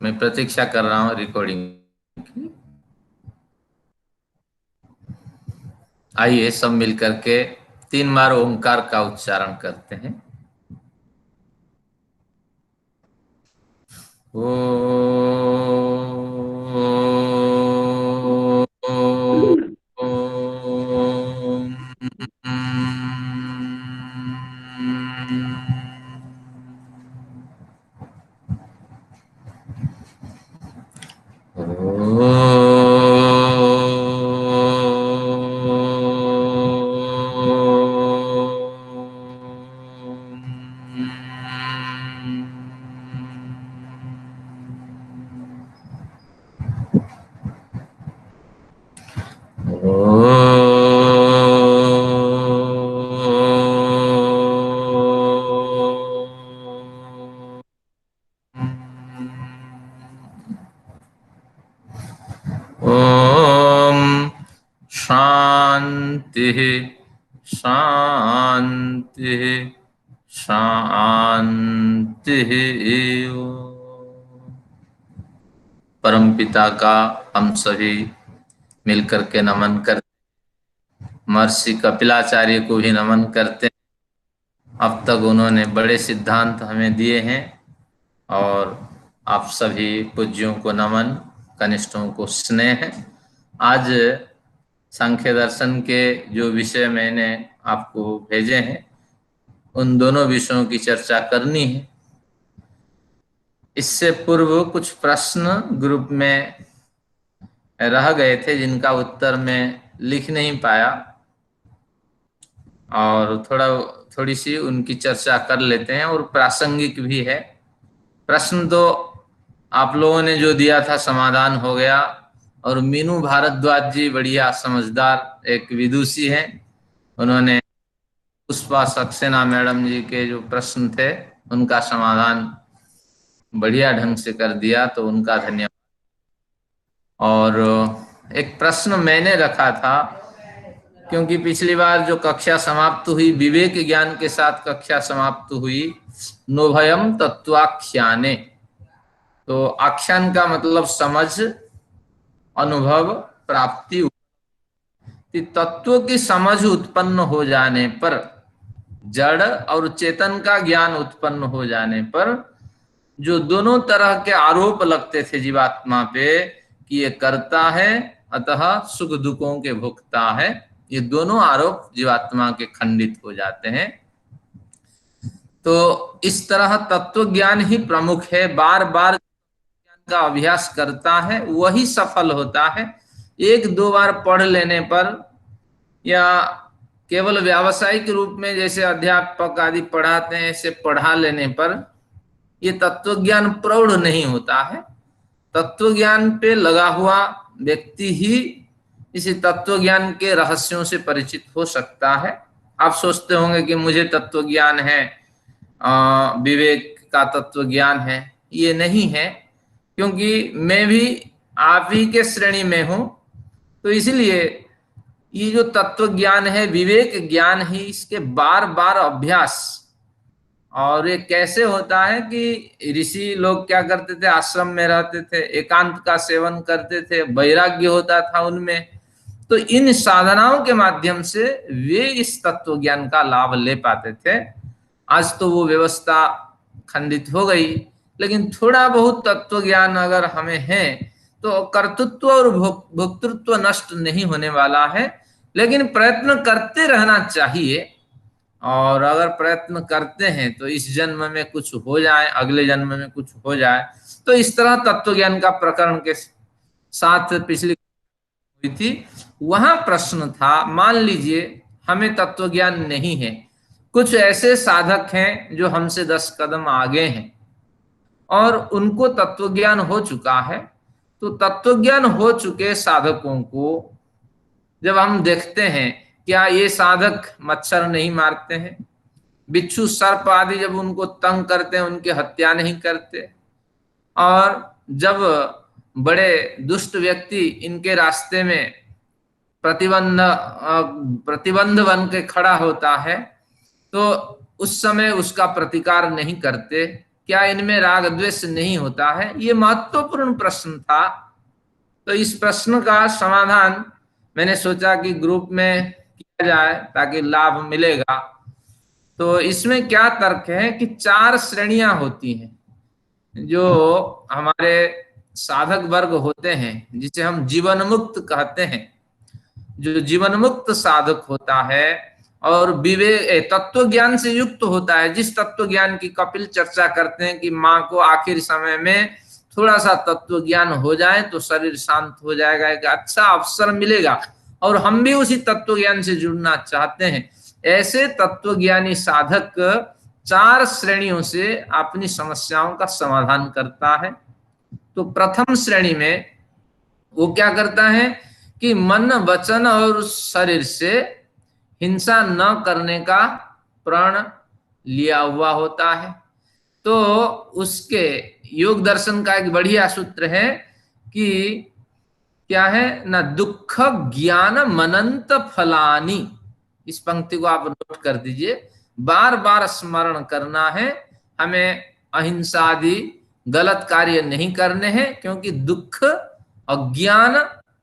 मैं प्रतीक्षा कर रहा हूँ रिकॉर्डिंग की। आइए सब मिलकर के 3 बार ओंकार का उच्चारण करते हैं। ओम शांति शांति शांति। परमपिता का हम सभी मिलकर के नमन करते, महर्षि कपिलाचार्य को भी नमन करते हैं। अब तक उन्होंने बड़े सिद्धांत हमें दिए हैं और आप सभी पूज्यों को नमन, कनिष्ठों को स्नेह। आज सांख्य दर्शन के जो विषय मैंने आपको भेजे हैं उन दोनों विषयों की चर्चा करनी है। इससे पूर्व कुछ प्रश्न ग्रुप में रह गए थे जिनका उत्तर मैं लिख नहीं पाया और थोड़ी सी उनकी चर्चा कर लेते हैं और प्रासंगिक भी है। प्रश्न तो आप लोगों ने जो दिया था समाधान हो गया और मीनू भारद्वाज जी बढ़िया समझदार एक विदुषी हैं, उन्होंने पुष्पा सक्सेना मैडम जी के जो प्रश्न थे उनका समाधान बढ़िया ढंग से कर दिया, तो उनका धन्यवाद। और एक प्रश्न मैंने रखा था क्योंकि पिछली बार जो कक्षा समाप्त हुई विवेक ज्ञान के साथ कक्षा समाप्त हुई नोभयम तत्वाख्याने। तो आख्यान का मतलब समझ, अनुभव, प्राप्ति। तत्व की समझ उत्पन्न हो जाने पर, जड़ और चेतन का ज्ञान उत्पन्न हो जाने पर जो दोनों तरह के आरोप लगते थे जीवात्मा पे कि ये करता है अतः सुख दुखों के भोगता है, ये दोनों आरोप जीवात्मा के खंडित हो जाते हैं। तो इस तरह तत्व ज्ञान ही प्रमुख है। बार बार ज्ञान का अभ्यास करता है वही सफल होता है। एक दो बार पढ़ लेने पर या केवल व्यावसायिक रूप में जैसे अध्यापक आदि पढ़ाते हैं ऐसे पढ़ा लेने पर ये तत्व ज्ञान प्रौढ़ नहीं होता है। तत्व ज्ञान पे लगा हुआ व्यक्ति ही इसी तत्व ज्ञान के रहस्यों से परिचित हो सकता है। आप सोचते होंगे कि मुझे तत्व ज्ञान है, विवेक का तत्व ज्ञान है। ये नहीं है, क्योंकि मैं भी आप ही के श्रेणी में हूं। तो इसलिए ये जो तत्व ज्ञान है, विवेक ज्ञान ही, इसके बार बार अभ्यास। और ये कैसे होता है कि ऋषि लोग क्या करते थे, आश्रम में रहते थे, एकांत का सेवन करते थे, वैराग्य होता था उनमें। तो इन साधनाओं के माध्यम से वे इस तत्व ज्ञान का लाभ ले पाते थे। आज तो वो व्यवस्था खंडित हो गई, लेकिन थोड़ा बहुत तत्व ज्ञान अगर हमें है तो कर्तृत्व और भोक्तृत्व नष्ट नहीं होने वाला है। लेकिन प्रयत्न करते रहना चाहिए, और अगर प्रयत्न करते हैं तो इस जन्म में कुछ हो जाए, अगले जन्म में कुछ हो जाए। तो इस तरह तत्व ज्ञान का प्रकरण के साथ पिछली हुई थी। वहां प्रश्न था, मान लीजिए हमें तत्व ज्ञान नहीं है, कुछ ऐसे साधक हैं जो हमसे 10 कदम आगे हैं और उनको तत्व ज्ञान हो चुका है। तो तत्व ज्ञान हो चुके साधकों को जब हम देखते हैं, क्या ये साधक मच्छर नहीं मारते हैं, बिच्छू सर्प आदि जब उनको तंग करते हैं उनकी हत्या नहीं करते, और जब बड़े दुष्ट व्यक्ति इनके रास्ते में प्रतिबंध प्रतिबंध बन के खड़ा होता है तो उस समय उसका प्रतिकार नहीं करते, क्या इनमें राग द्वेष नहीं होता है? ये महत्वपूर्ण प्रश्न था। तो इस प्रश्न का समाधान मैंने सोचा कि ग्रुप में किया जाए ताकि लाभ मिलेगा। तो इसमें क्या तर्क है कि 4 श्रेणियां होती हैं जो हमारे साधक वर्ग होते हैं, जिसे हम जीवन मुक्त कहते हैं। जो जीवन मुक्त साधक होता है और विवेक तत्व ज्ञान से युक्त होता है, जिस तत्व ज्ञान की कपिल चर्चा करते हैं कि माँ को आखिर समय में थोड़ा सा तत्व ज्ञान हो जाए तो शरीर शांत हो जाएगा, एक अच्छा अवसर मिलेगा और हम भी उसी तत्व ज्ञान से जुड़ना चाहते हैं। ऐसे तत्वज्ञानी साधक 4 श्रेणियों से अपनी समस्याओं का समाधान करता है। तो प्रथम श्रेणी में वो क्या करता है कि मन वचन और शरीर से हिंसा न करने का प्रण लिया हुआ होता है। तो उसके योग दर्शन का एक बढ़िया सूत्र है कि क्या है ना, दुख ज्ञान मनंत फलानी। इस पंक्ति को आप नोट कर दीजिए, बार बार स्मरण करना है। हमें अहिंसा आदि गलत कार्य नहीं करने हैं, क्योंकि दुख अज्ञान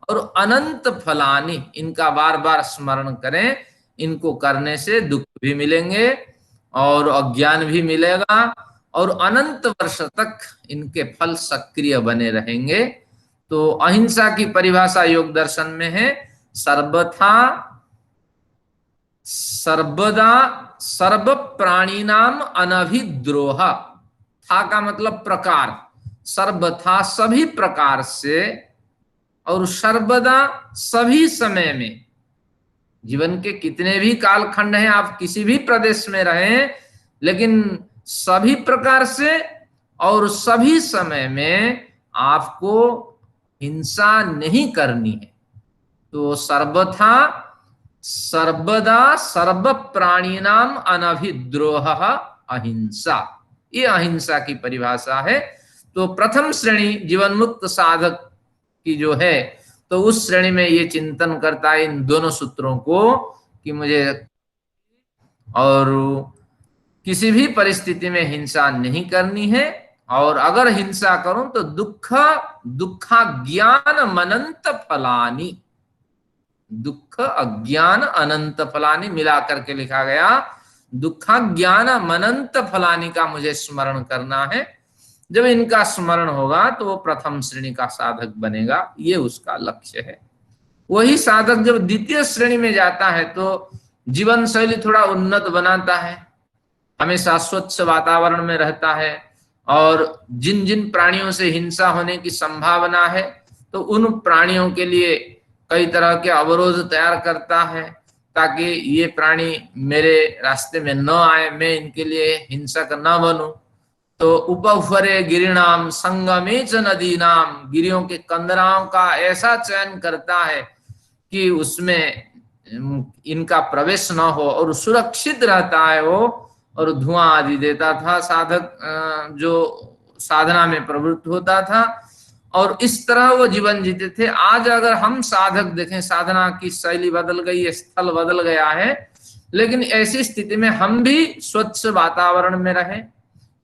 और अनंत फलानी, इनका बार बार स्मरण करें। इनको करने से दुख भी मिलेंगे और अज्ञान भी मिलेगा और अनंत वर्ष तक इनके फल सक्रिय बने रहेंगे। तो अहिंसा की परिभाषा योग दर्शन में है सर्वथा सर्वदा सर्व प्राणी नाम अनभिद्रोह। था का मतलब प्रकार, सर्वथा सभी प्रकार से और सर्वदा सभी समय में। जीवन के कितने भी कालखंड हैं, आप किसी भी प्रदेश में रहें, लेकिन सभी प्रकार से और सभी समय में आपको हिंसा नहीं करनी है। तो सर्वथा सर्वदा सर्व प्राणी नाम अनभिद्रोह अहिंसा, ये अहिंसा की परिभाषा है। तो प्रथम श्रेणी जीवन मुक्त साधक की जो है, तो उस श्रेणी में ये चिंतन करता है इन दोनों सूत्रों को कि मुझे और किसी भी परिस्थिति में हिंसा नहीं करनी है, और अगर हिंसा करूं तो दुखा ज्ञान मनंत फलानी, दुख अज्ञान अनंत फलानी मिला करके लिखा गया। दुखा ज्ञान मनंत फलानी का मुझे स्मरण करना है। जब इनका स्मरण होगा तो वो प्रथम श्रेणी का साधक बनेगा, ये उसका लक्ष्य है। वही साधक जब द्वितीय श्रेणी में जाता है तो जीवन शैली थोड़ा उन्नत बनाता है, हमेशा स्वच्छ वातावरण में रहता है, और जिन जिन प्राणियों से हिंसा होने की संभावना है तो उन प्राणियों के लिए कई तरह के अवरोध तैयार करता है, ताकि ये प्राणी मेरे रास्ते में न आए, मैं इनके लिए हिंसक न बनूं। तो उपफरे गिरिनाम संगमे च नदी नाम, गिरियों के कंदराओं का ऐसा चयन करता है कि उसमें इनका प्रवेश न हो और सुरक्षित रहता है वो, और धुआं आदि देता था साधक जो साधना में प्रवृत्त होता था, और इस तरह वो जीवन जीते थे। आज अगर हम साधक देखें, साधना की शैली बदल गई है, स्थल बदल गया है, लेकिन ऐसी स्थिति में हम भी स्वच्छ वातावरण में रहें,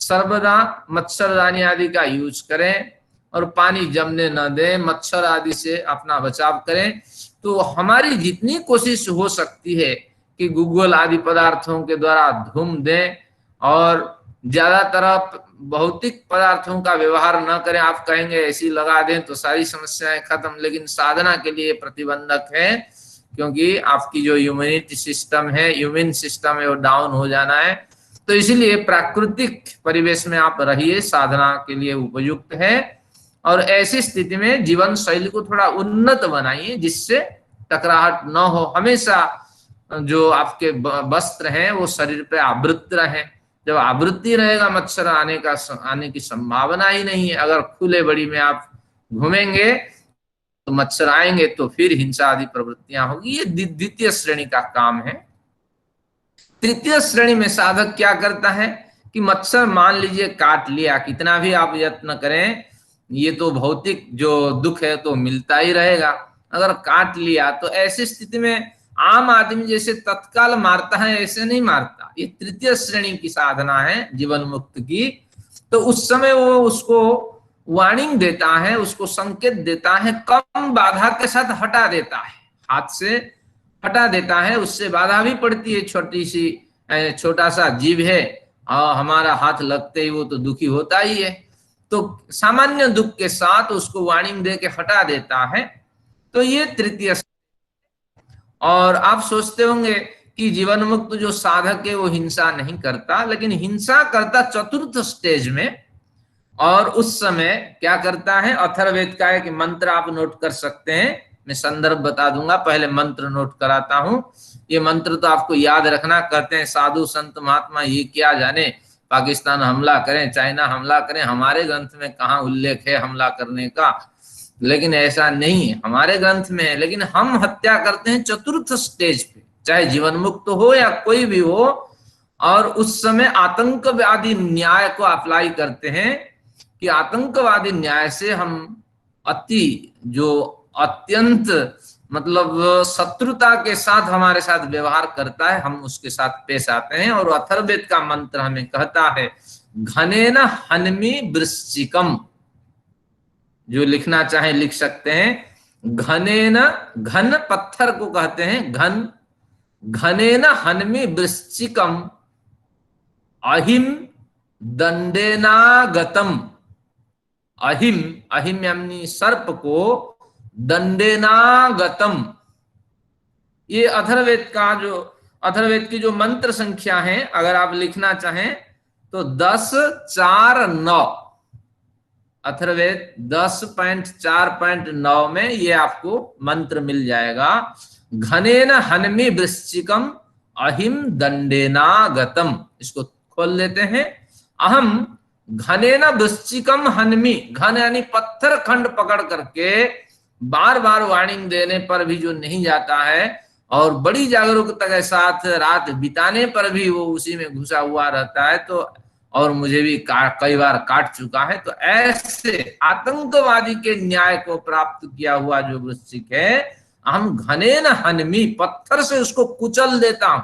सर्वदा मच्छरदानी आदि का यूज करें और पानी जमने न दें, मच्छर आदि से अपना बचाव करें। तो हमारी जितनी कोशिश हो सकती है कि गूगल आदि पदार्थों के द्वारा धूम दें और ज्यादातर भौतिक पदार्थों का व्यवहार न करें। आप कहेंगे ऐसी लगा दें तो सारी समस्याएं खत्म, लेकिन साधना के लिए प्रतिबंधक है, क्योंकि आपकी जो इम्यूनिटी सिस्टम है, इम्यून सिस्टम है, वो डाउन हो जाना है। तो इसीलिए प्राकृतिक परिवेश में आप रहिए, साधना के लिए उपयुक्त है। और ऐसी स्थिति में जीवन शैली को थोड़ा उन्नत बनाइए, जिससे टकराहट न हो। हमेशा जो आपके वस्त्र हैं वो शरीर पे आवृत रहे। जब आवृत्ति रहेगा, मच्छर आने की संभावना ही नहीं है। अगर खुले बड़ी में आप घूमेंगे तो मच्छर आएंगे, तो फिर हिंसा आदि प्रवृत्तियां होगी। ये द्वितीय श्रेणी का काम है। तृतीय श्रेणी में साधक क्या करता है कि मच्छर मान लीजिए काट लिया, कितना भी आप यत्न करें, ये तो भौतिक जो दुख है तो मिलता ही रहेगा। अगर काट लिया तो ऐसी स्थिति में आम आदमी जैसे तत्काल मारता है, ऐसे नहीं मारता। ये तृतीय श्रेणी की साधना है जीवन मुक्त की। तो उस समय वो उसको वार्निंग देता है, उसको संकेत देता है, कम बाधा के साथ हटा देता है, हाथ से हटा देता है। उससे बाधा भी पड़ती है, छोटी सी छोटा सा जीव है और हमारा हाथ लगते ही वो तो दुखी होता ही है, तो सामान्य दुख के साथ उसको वार्निंग दे के हटा देता है। तो ये तृतीय। और आप सोचते होंगे कि जीवन मुक्त जो साधक है वो हिंसा नहीं करता, लेकिन हिंसा करता चतुर्थ स्टेज में। और उस समय क्या करता है, अथर्ववेद का एक मंत्र आप नोट कर सकते हैं, मैं संदर्भ बता दूंगा, पहले मंत्र नोट कराता हूं। ये मंत्र तो आपको याद रखना, कहते हैं साधु संत महात्मा ये क्या जाने, पाकिस्तान हमला करें, चाइना हमला करें, हमारे ग्रंथ में कहाँ उल्लेख है हमला करने का, लेकिन ऐसा नहीं हमारे ग्रंथ में है। लेकिन हम हत्या करते हैं चतुर्थ स्टेज पे, चाहे जीवन मुक्त हो या कोई भी हो। और उस समय आतंकवादी न्याय को अप्लाई करते हैं कि आतंकवादी न्याय से हम अति जो अत्यंत मतलब शत्रुता के साथ हमारे साथ व्यवहार करता है, हम उसके साथ पेश आते हैं। और अथर्ववेद का मंत्र हमें कहता है घनेन हन्मि वृश्चिकम, जो लिखना चाहे लिख सकते हैं। घनेन, घन पत्थर को कहते हैं घन, घनेन हन्मि वृश्चिकम अहिम दंडेनागतम। अहिम, अहिम यानी सर्प को, दंडेनागतम, ये अथर्ववेद का जो अथर्ववेद की जो मंत्र संख्या है, अगर आप लिखना चाहें तो 10.4.9, अथर्ववेद 10.4.9 में ये आपको मंत्र मिल जाएगा। घनेन हन्मि वृश्चिकम अहिम दंडेनागतम, इसको खोल लेते हैं। अहम घनेन वृश्चिकम हन्मि, घन यानी पत्थर खंड पकड़ करके बार बार वार्निंग देने पर भी जो नहीं जाता है और बड़ी जागरूकता के साथ रात बिताने पर भी वो उसी में घुसा हुआ रहता है, तो और मुझे भी कई बार काट चुका है, तो ऐसे आतंकवादी के न्याय को प्राप्त किया हुआ जो वृश्चिक है, हम घनेन हन्मि, पत्थर से उसको कुचल देता हूं।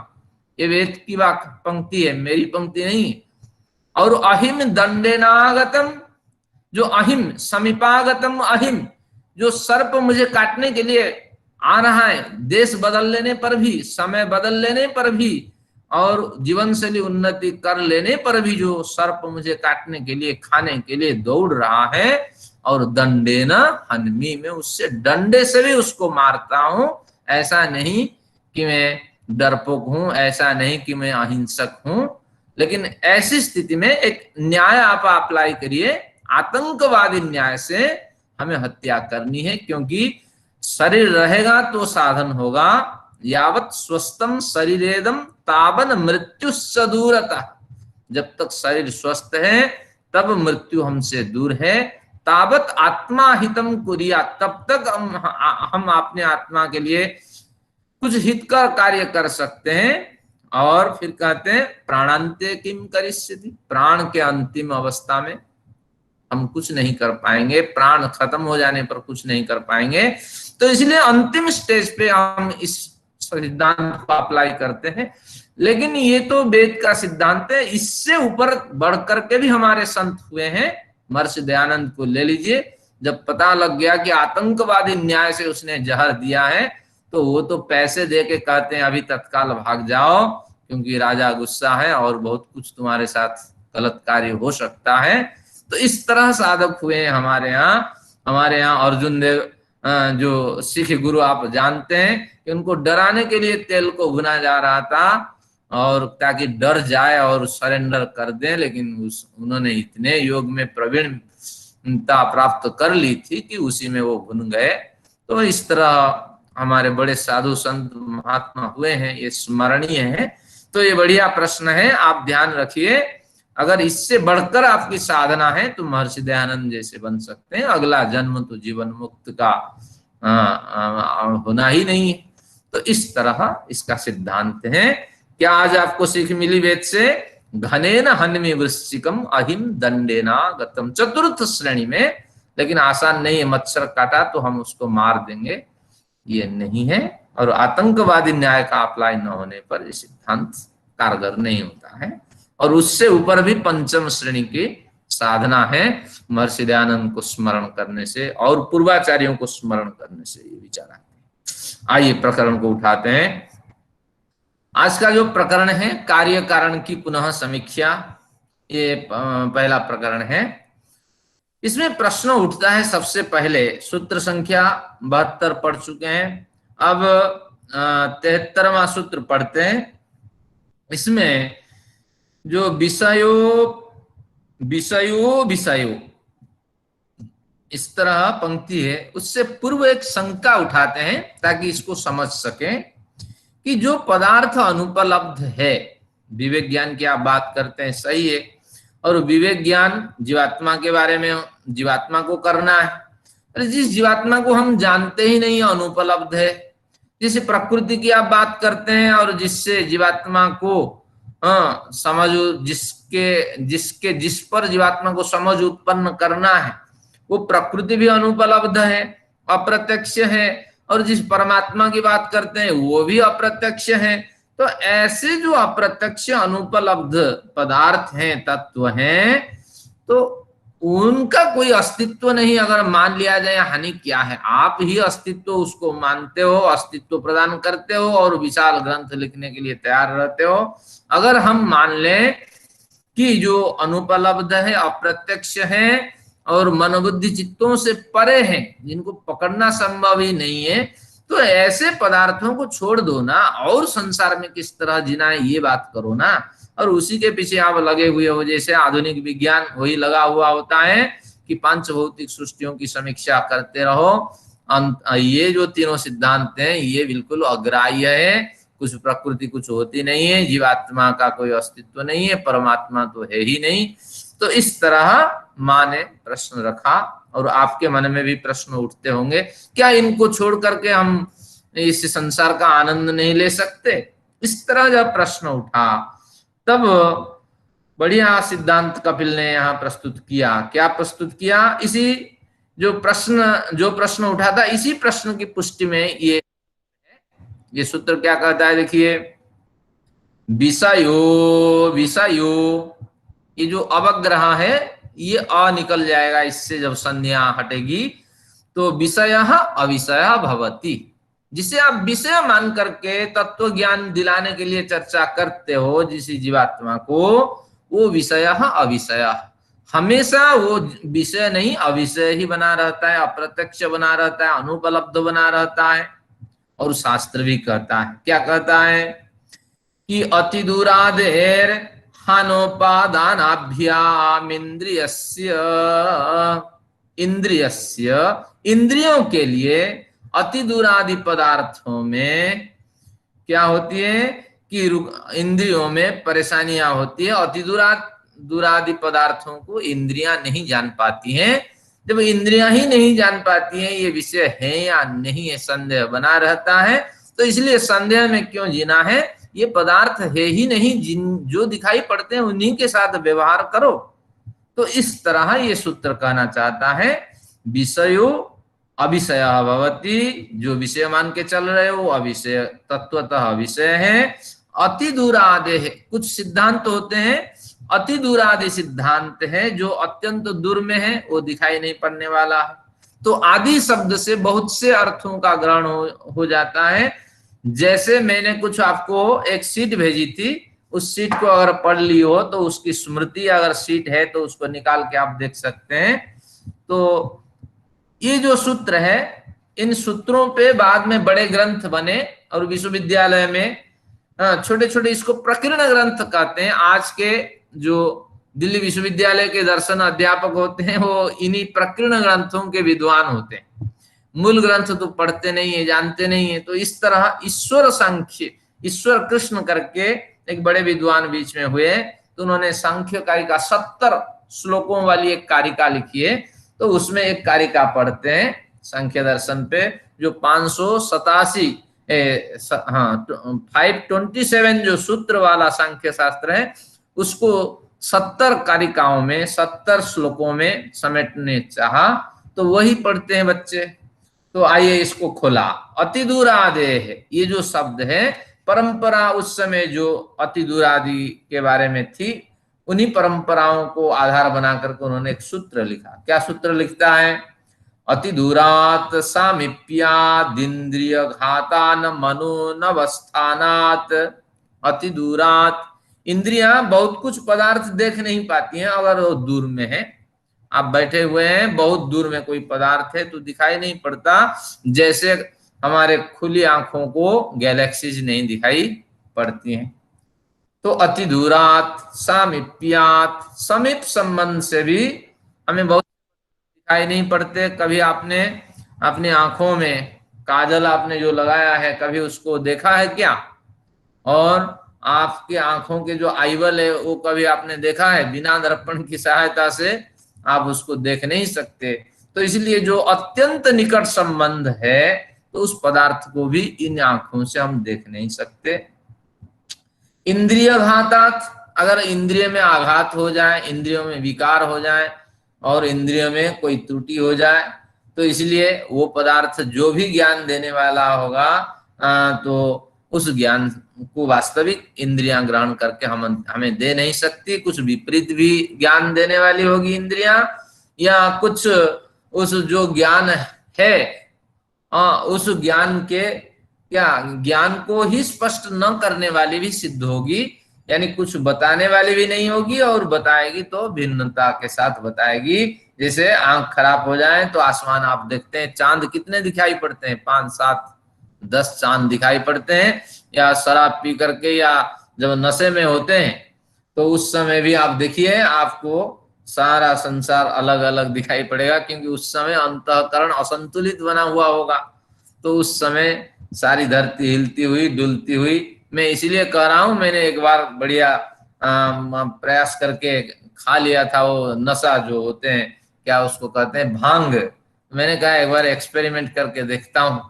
ये वेद की पंक्ति है, मेरी पंक्ति नहीं। और अहिम दंडेनागतम, जो अहिम समीपागतम अहिम, जो सर्प मुझे काटने के लिए आ रहा है, देश बदल लेने पर भी, समय बदल लेने पर भी और जीवन शैली उन्नति कर लेने पर भी जो सर्प मुझे काटने के लिए, खाने के लिए दौड़ रहा है, और दंडेन हन्मि, में उससे डंडे से भी उसको मारता हूं। ऐसा नहीं कि मैं डरपोक हूं, ऐसा नहीं कि मैं अहिंसक हूं, लेकिन ऐसी स्थिति में एक न्याय आप अप्लाई करिए, आतंकवादी न्याय से हमें हत्या करनी है, क्योंकि शरीर रहेगा तो साधन होगा। यावत स्वस्थम शरीरेदम तावन मृत्यु सदूरता, जब तक शरीर स्वस्थ है तब मृत्यु हमसे दूर है। तावत आत्मा हितम कुरिया, तब तक हम अपने आत्मा के लिए कुछ हितकर कार्य कर सकते हैं। और फिर कहते हैं प्राणांते किम करिष्यति, प्राण के अंतिम अवस्था में हम कुछ नहीं कर पाएंगे, प्राण खत्म हो जाने पर कुछ नहीं कर पाएंगे। तो इसलिए अंतिम स्टेज पे हम इस सिद्धांत को अप्लाई करते हैं। लेकिन ये तो वेद का सिद्धांत है, इससे ऊपर बढ़ करके भी हमारे संत हुए हैं। महर्षि दयानंद को ले लीजिए, जब पता लग गया कि आतंकवादी न्याय से उसने जहर दिया है, तो वो तो पैसे दे के कहते हैं अभी तत्काल भाग जाओ, क्योंकि राजा गुस्सा है और बहुत कुछ तुम्हारे साथ गलत कार्य हो सकता है। तो इस तरह साधक हुए हैं हमारे यहाँ अर्जुन देव जो सिख गुरु आप जानते हैं कि उनको डराने के लिए तेल को भुना जा रहा था, और ताकि डर जाए और सरेंडर कर दें, लेकिन उन्होंने इतने योग में प्रवीणता प्राप्त कर ली थी कि उसी में वो भुन गए। तो इस तरह हमारे बड़े साधु संत महात्मा हुए हैं, ये स्मरणीय है। तो ये बढ़िया प्रश्न है, आप ध्यान रखिए। अगर इससे बढ़कर आपकी साधना है तो महर्षि दयानंद जैसे बन सकते हैं। अगला जन्म तो जीवन मुक्त का होना ही नहीं है। तो इस तरह इसका सिद्धांत है। क्या आज आपको सीख मिली वेद से? घनेन हन्मि वृश्चिकम अहिम दंडेना गतम, चतुर्थ श्रेणी में। लेकिन आसान नहीं है, मच्छर काटा तो हम उसको मार देंगे, ये नहीं है। और आतंकवादी न्याय का अप्लाई न होने पर ये सिद्धांत कारगर नहीं होता है। और उससे ऊपर भी पंचम श्रेणी की साधना है महर्षि दयानंद को स्मरण करने से और पूर्वाचार्यों को स्मरण करने से ये विचार आते हैं। आइए प्रकरण को उठाते हैं। आज का जो प्रकरण है कार्य कारण की पुनः समीक्षा, ये पहला प्रकरण है। इसमें प्रश्न उठता है सबसे पहले, सूत्र संख्या 72 पढ़ चुके हैं, अब 73वां सूत्र पढ़ते हैं। इसमें जो विषयो विषयो विषयो इस तरह पंक्ति है, उससे पूर्व एक शंका उठाते हैं ताकि इसको समझ सकें कि जो पदार्थ अनुपलब्ध है, विवेक ज्ञान की आप बात करते हैं सही है, और विवेक ज्ञान जीवात्मा के बारे में जीवात्मा को करना है। अरे जिस जीवात्मा को हम जानते ही नहीं अनुपलब्ध है, जिस प्रकृति की आप बात करते हैं और जिससे जीवात्मा को समझ, जिस पर जीवात्मा को समझ उत्पन्न करना है, वो प्रकृति भी अनुपलब्ध है, अप्रत्यक्ष है, और जिस परमात्मा की बात करते हैं वो भी अप्रत्यक्ष है। तो ऐसे जो अप्रत्यक्ष अनुपलब्ध पदार्थ हैं, तत्व हैं, तो उनका कोई अस्तित्व नहीं अगर मान लिया जाए, हानि क्या है? आप ही अस्तित्व उसको मानते हो, अस्तित्व प्रदान करते हो और विशाल ग्रंथ लिखने के लिए तैयार रहते हो। अगर हम मान लें कि जो अनुपलब्ध है, अप्रत्यक्ष है और मनोबुद्धि चित्तों से परे हैं, जिनको पकड़ना संभव ही नहीं है, तो ऐसे पदार्थों को छोड़ दो ना, और संसार में किस तरह जीना है ये बात करो ना। और उसी के पीछे आप लगे हुए हो, जैसे आधुनिक विज्ञान वही लगा हुआ होता है कि पांच भौतिक सृष्टियों की समीक्षा करते रहो। ये जो तीनों सिद्धांत हैं ये बिल्कुल अग्राह्य है, कुछ प्रकृति कुछ होती नहीं है, जीवात्मा का कोई अस्तित्व नहीं है, परमात्मा तो है ही नहीं। तो इस तरह माँ ने प्रश्न रखा और आपके मन में भी प्रश्न उठते होंगे, क्या इनको छोड़ करके हम इस संसार का आनंद नहीं ले सकते? इस तरह जब प्रश्न उठा तब बढ़िया सिद्धांत कपिल ने यहाँ प्रस्तुत किया। क्या प्रस्तुत किया? इसी जो प्रश्न उठा था, इसी प्रश्न की पुष्टि में ये सूत्र क्या कहता है, देखिए, विषयो विषयो, ये जो अवग्रह है ये अ निकल जाएगा इससे, जब संज्ञा हटेगी तो विषयः अविषयः भवति। जिसे आप विषय मान करके तत्व ज्ञान दिलाने के लिए चर्चा करते हो, जिस जीवात्मा को, वो विषयः अविषयः, हमेशा वो विषय नहीं अविषय ही बना रहता है, अप्रत्यक्ष बना रहता है, अनुपलब्ध बना रहता है। और शास्त्र भी कहता है, क्या कहता है कि अति दूरादेर हानोपादानाभ्याम इंद्रियों के लिए अति दूरादि पदार्थों में क्या होती है कि इंद्रियों में परेशानियां होती है। अति दूरादि पदार्थों को इंद्रियां नहीं जान पाती हैं। जब इंद्रियां ही नहीं जान पाती हैं ये विषय है या नहीं है, संदेह बना रहता है। तो इसलिए संदेह में क्यों जीना है, ये पदार्थ है ही नहीं, जो दिखाई पड़ते हैं उन्हीं के साथ व्यवहार करो। तो इस तरह ये सूत्र कहना चाहता है, विषयो अविषय भवति, जो विषय मान के चल रहे हो अविषय तत्वतः विषय है। अति दूरादे है, कुछ सिद्धांत होते हैं अति दूरादि सिद्धांत है, जो अत्यंत दूर में है, वो दिखाई नहीं पड़ने वाला है। तो आदि शब्द से बहुत से अर्थों का ग्रहण हो जाता है। जैसे मैंने कुछ आपको एक सीट भेजी थी, उस सीट को अगर पढ़ ली हो तो उसकी स्मृति अगर सीट है तो उसको निकाल के आप देख सकते हैं। तो ये जो सूत्र है, इन सूत्रों पे बाद में बड़े ग्रंथ बने और विश्वविद्यालय में छोटे छोटे, इसको प्रकीर्ण ग्रंथ कहते हैं। आज के जो दिल्ली विश्वविद्यालय के दर्शन अध्यापक होते हैं वो इन्हीं प्रकीर्ण ग्रंथों के विद्वान होते हैं, मूल ग्रंथ तो पढ़ते नहीं है, जानते नहीं है। तो इस तरह ईश्वर सांख्य, ईश्वर कृष्ण करके एक बड़े विद्वान बीच में हुए, तो उन्होंने सांख्य कारिका 70 श्लोकों वाली एक कारिका लिखी है। तो उसमें एक कारिका पढ़ते हैं सांख्य दर्शन पे, जो 587 527 जो सूत्र वाला सांख्य शास्त्र है, उसको 70 कारिकाओं में 70 श्लोकों में समेटने चाहा, तो वही पढ़ते हैं बच्चे। तो आइए इसको खोला। अति दूरादे है, ये जो शब्द है, परंपरा उस समय जो अति दूरादि के बारे में थी उन्हीं परंपराओं को आधार बना करके उन्होंने एक सूत्र लिखा। क्या सूत्र लिखता है? अति दूरात सामीप्यादिंद्रिय घातान मनोनवस्थानात। अति दूरात, इंद्रियां बहुत कुछ पदार्थ देख नहीं पाती हैं अगर वो दूर में है। आप बैठे हुए हैं, बहुत दूर में कोई पदार्थ है तो दिखाई नहीं पड़ता, जैसे हमारे खुली आंखों को गैलेक्सीज नहीं दिखाई पड़ती हैं। तो अति दूरात सामीप्यात, समीप संबंध से भी हमें बहुत दिखाई नहीं पड़ते। कभी आपने अपनी आंखों में काजल आपने जो लगाया है, कभी उसको देखा है क्या? और आपकी आंखों के जो आईवल है वो कभी आपने देखा है? बिना दर्पण की सहायता से आप उसको देख नहीं सकते। तो इसलिए जो अत्यंत निकट संबंध है, तो उस पदार्थ को भी इन आंखों से हम देख नहीं सकते। इंद्रिय घातात, अगर इंद्रिय में आघात हो जाए, इंद्रियों में विकार हो जाए और इंद्रियों में कोई त्रुटि हो जाए, तो इसलिए वो पदार्थ जो भी ज्ञान देने वाला होगा, तो उस ज्ञान को वास्तविक इंद्रियां ग्रहण करके हमें दे नहीं सकती। कुछ विपरीत भी ज्ञान देने वाली होगी इंद्रियां, या कुछ उस जो ज्ञान है उस ज्ञान के क्या ज्ञान को ही स्पष्ट न करने वाली भी सिद्ध होगी। यानी कुछ बताने वाली भी नहीं होगी, और बताएगी तो भिन्नता के साथ बताएगी। जैसे आंख खराब हो जाए तो आसमान आप देखते हैं, चांद कितने दिखाई पड़ते हैं? 5, 7, 10 चांद दिखाई पड़ते हैं। या शराब पी करके या जब नशे में होते हैं तो उस समय भी आप देखिए, आपको सारा संसार अलग अलग दिखाई पड़ेगा, क्योंकि उस समय अंतःकरण असंतुलित बना हुआ होगा। तो उस समय सारी धरती हिलती हुई डुलती हुई। मैं इसीलिए कह रहा हूं, मैंने एक बार बढ़िया प्रयास करके खा लिया था वो नशा जो होते हैं, क्या उसको कहते हैं, भांग। मैंने कहा एक बार एक्सपेरिमेंट करके देखता हूँ।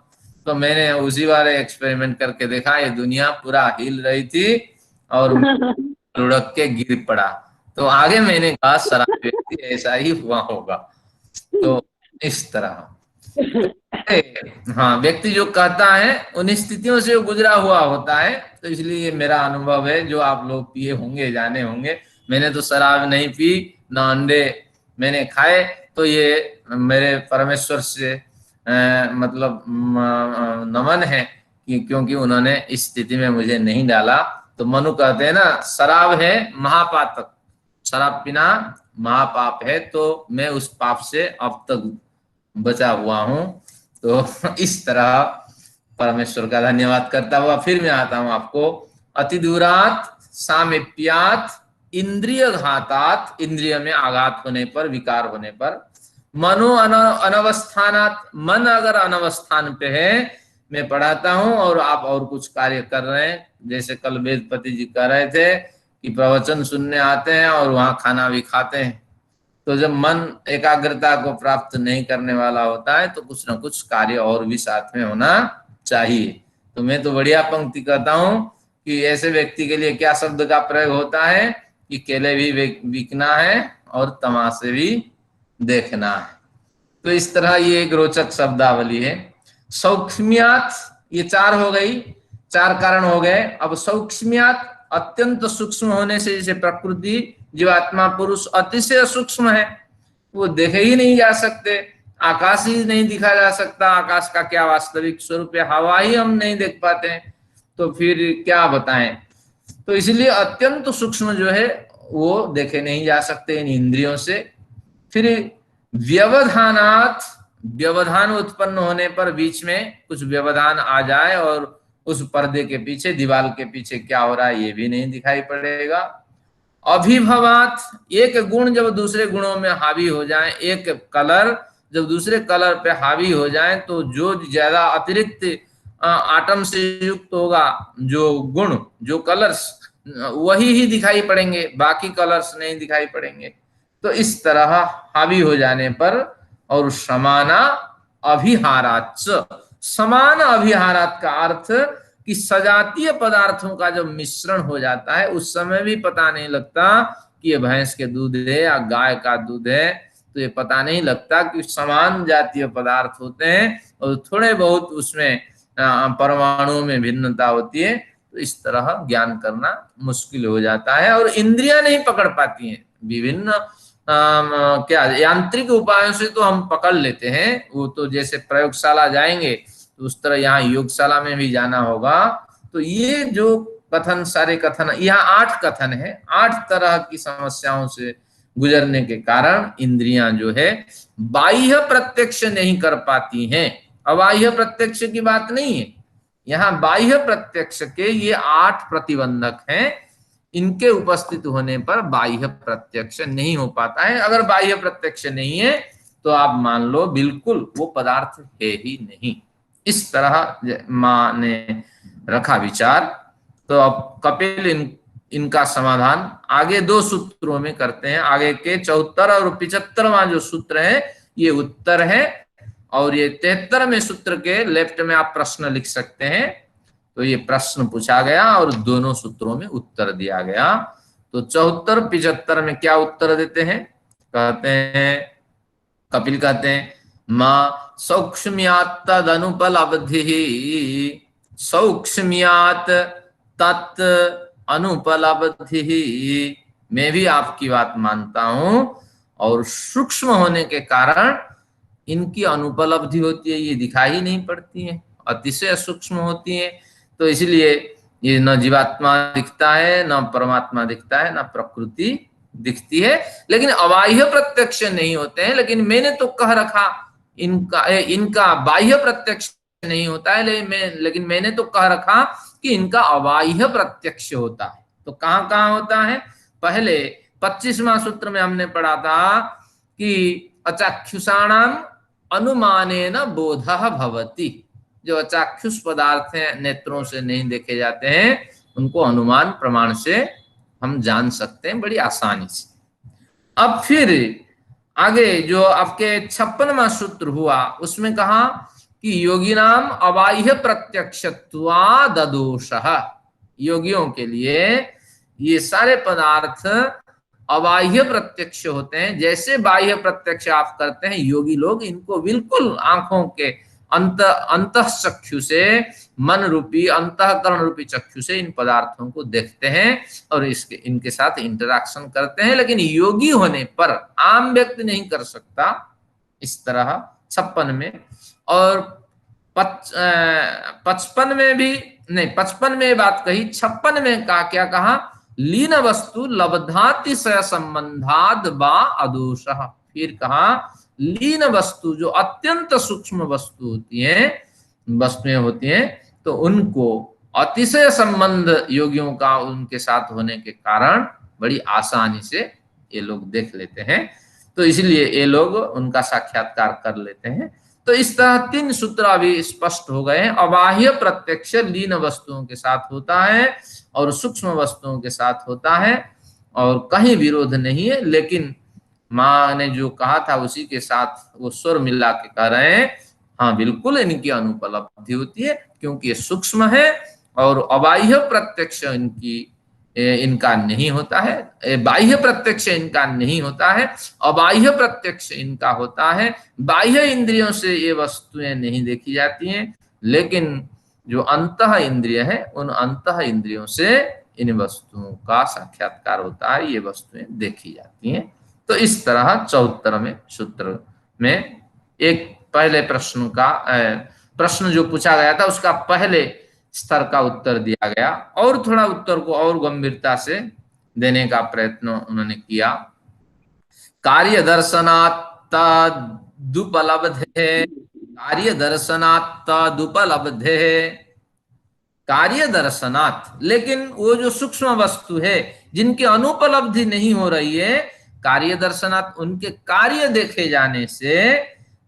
तो मैंने उसी बार एक्सपेरिमेंट करके देखा, ये दुनिया पूरा हिल रही थी और लुढ़क के गिर पड़ा। तो आगे मैंने कहा शराब व्यक्ति ऐसा ही हुआ होगा। तो इस तरह हाँ, व्यक्ति जो कहता है उन स्थितियों से गुजरा हुआ होता है। तो इसलिए ये मेरा अनुभव है, जो आप लोग पिए होंगे जाने होंगे। मैंने तो शराब नहीं पी, ना अंडे मैंने खाए। तो ये मेरे परमेश्वर से मतलब नमन है कि क्योंकि उन्होंने इस स्थिति में मुझे नहीं डाला। तो मनु कहते हैं ना, शराब है महापातक, शराब पीना महापाप है। तो मैं उस पाप से अब तक बचा हुआ हूं। तो इस तरह परमेश्वर का धन्यवाद करता हुआ फिर मैं आता हूं आपको। अति दूरात सामीप्यात इंद्रिय घातात, इंद्रिय में आघात होने पर, विकार होने पर। मनो अनवस्थानात, मन अगर अनवस्थान पे है, मैं पढ़ाता हूं और आप और कुछ कार्य कर रहे हैं, जैसे कल वेदपति जी कह रहे थे कि प्रवचन सुनने आते हैं और वहां खाना भी खाते हैं। तो जब मन एकाग्रता को प्राप्त नहीं करने वाला होता है, तो कुछ ना कुछ कार्य और भी साथ में होना चाहिए। तो मैं तो बढ़िया पंक्ति कहता हूं कि ऐसे व्यक्ति के लिए क्या शब्द का प्रयोग होता है कि केले भी बिकना है और तमाशे भी देखना है। तो इस तरह ये एक रोचक शब्दावली है। सौक्ष्म्यात, ये 4 हो गई, 4 कारण हो गए। अब सौक्ष्म्यात, अत्यंत सूक्ष्म होने से, जैसे प्रकृति, जीवात्मा, पुरुष अतिशय सूक्ष्म है, वो देखे ही नहीं जा सकते। आकाश ही नहीं दिखा जा सकता, आकाश का क्या वास्तविक स्वरूप है, हवा ही हम नहीं देख पाते हैं, तो फिर क्या बताएं। तो इसलिए अत्यंत सूक्ष्म जो है वो देखे नहीं जा सकते इन इंद्रियों से। फिर व्यवधानात, व्यवधान उत्पन्न होने पर, बीच में कुछ व्यवधान आ जाए और उस पर्दे के पीछे, दीवार के पीछे क्या हो रहा है ये भी नहीं दिखाई पड़ेगा। अभिभवात, एक गुण जब दूसरे गुणों में हावी हो जाए, एक कलर जब दूसरे कलर पे हावी हो जाए, तो जो ज्यादा अतिरिक्त आटम से युक्त होगा जो गुण, जो कलर्स, वही ही दिखाई पड़ेंगे, बाकी कलर्स नहीं दिखाई पड़ेंगे। तो इस तरह हावी हो जाने पर, और समाना अभिहाराच, समान अभिहारात का अर्थ कि सजातीय पदार्थों का जब मिश्रण हो जाता है, उस समय भी पता नहीं लगता कि ये भैंस के दूध है या गाय का दूध है। तो ये पता नहीं लगता कि समान जातीय पदार्थ होते हैं और थोड़े बहुत उसमें परमाणुओं में भिन्नता होती है। तो तो इस तरह ज्ञान करना मुश्किल हो जाता है और इंद्रियां नहीं पकड़ पाती हैं। विभिन्न क्या यांत्रिक उपायों से तो हम पकड़ लेते हैं, वो तो जैसे प्रयोगशाला जाएंगे तो उस तरह यहाँ योगशाला में भी जाना होगा। तो ये जो कथन, सारे कथन, यहाँ 8 कथन है, 8 तरह की समस्याओं से गुजरने के कारण इंद्रियां जो है बाह्य प्रत्यक्ष नहीं कर पाती हैं। अबाह्य प्रत्यक्ष की बात नहीं है, यहाँ बाह्य प्रत्यक्ष के ये 8 प्रतिबंधक हैं। इनके उपस्थित होने पर बाह्य प्रत्यक्ष नहीं हो पाता है। अगर बाह्य प्रत्यक्ष नहीं है तो आप मान लो बिल्कुल वो पदार्थ है ही नहीं। इस तरह माँ ने रखा विचार। तो अब कपिल इनका समाधान आगे 2 सूत्रों में करते हैं। आगे के 74 और 75वां जो सूत्र है ये उत्तर है, और ये 73वें सूत्र के लेफ्ट में आप प्रश्न लिख सकते हैं। तो ये प्रश्न पूछा गया और दोनों सूत्रों में उत्तर दिया गया। तो 74 75 में क्या उत्तर देते हैं? कहते हैं, कपिल कहते हैं, माँ सौक्ष्म्यात् तदनुपलब्धि, सौक्ष्म्यात् तत् अनुपलब्धि। मैं भी आपकी बात मानता हूं, और सूक्ष्म होने के कारण इनकी अनुपलब्धि होती है, ये दिखाई नहीं पड़ती है, अतिशय सूक्ष्म होती है। तो इसलिए ये न जीवात्मा दिखता है, न परमात्मा दिखता है, न प्रकृति दिखती है। लेकिन अबाह्य प्रत्यक्ष नहीं होते हैं। लेकिन मैंने तो कह रखा इनका बाह्य प्रत्यक्ष नहीं होता है, लेकिन मैंने तो कह रखा कि इनका अबाह्य प्रत्यक्ष होता है। तो कहां कहां होता है? पहले 25वां सूत्र में हमने पढ़ा था कि अचाक्षुषाणाम अनुमानेन बोधः भवति। जो अचाक्षुष पदार्थ हैं, नेत्रों से नहीं देखे जाते हैं, उनको अनुमान प्रमाण से हम जान सकते हैं बड़ी आसानी से। अब फिर आगे जो आपके 56वां सूत्र हुआ उसमें कहा कि योगिनाम अबाह्य प्रत्यक्षत्वाद दोषः। योगियों के लिए ये सारे पदार्थ अबाह्य प्रत्यक्ष होते हैं। जैसे बाह्य प्रत्यक्ष आप करते हैं योगी लोग, इनको बिल्कुल आंखों के अंतः चक्षु से, मन रूपी अंतःकरण रूपी चक्षु से इन पदार्थों को देखते हैं और इनके साथ इंटरेक्शन करते हैं। लेकिन योगी होने पर आम व्यक्ति नहीं कर सकता इस तरह 56 में। और 55 में भी नहीं, 55 में बात कही, 56 में क्या कहा? लीन वस्तु लब्धाति स संबंधाद बा अदोषः। फिर कहा लीन वस्तु, जो अत्यंत सूक्ष्म वस्तु होती है, वस्तुएं होती हैं, तो उनको अतिशय संबंध योगियों का उनके साथ होने के कारण बड़ी आसानी से ये लोग देख लेते हैं। तो इसलिए ये लोग उनका साक्षात्कार कर लेते हैं। तो इस तरह 3 सूत्र अभी स्पष्ट हो गए हैं। अबाह्य प्रत्यक्ष लीन वस्तुओं के साथ होता है और सूक्ष्म वस्तुओं के साथ होता है, और कहीं विरोध नहीं है। लेकिन माँ ने जो कहा था उसी के साथ वो स्वर मिला के कह रहे हैं, हाँ बिल्कुल इनकी अनुपलब्धि होती है, क्योंकि ये सूक्ष्म है और अबाह्य प्रत्यक्ष इनका नहीं होता है। बाह्य प्रत्यक्ष इनका नहीं होता है, अबाह्य प्रत्यक्ष इनका होता है। बाह्य इंद्रियों से ये वस्तुएं नहीं देखी जाती हैं, लेकिन जो अंतः इंद्रिय है उन अंतः इंद्रियों से इन वस्तुओं का साक्षात्कार होता है, ये वस्तुएं देखी जाती हैं। तो इस तरह 74वें सूत्र में एक पहले प्रश्न जो पूछा गया था उसका पहले स्तर का उत्तर दिया गया, और थोड़ा उत्तर को और गंभीरता से देने का प्रयत्न उन्होंने किया। कार्य दर्शनात्तदुपलब्धे, कार्य दर्शनात्तदुपलब्धे, कार्य दर्शनात्। लेकिन वो जो सूक्ष्म वस्तु है जिनकी अनुपलब्धि नहीं हो रही है, कार्य दर्शनात्, उनके कार्य देखे जाने से,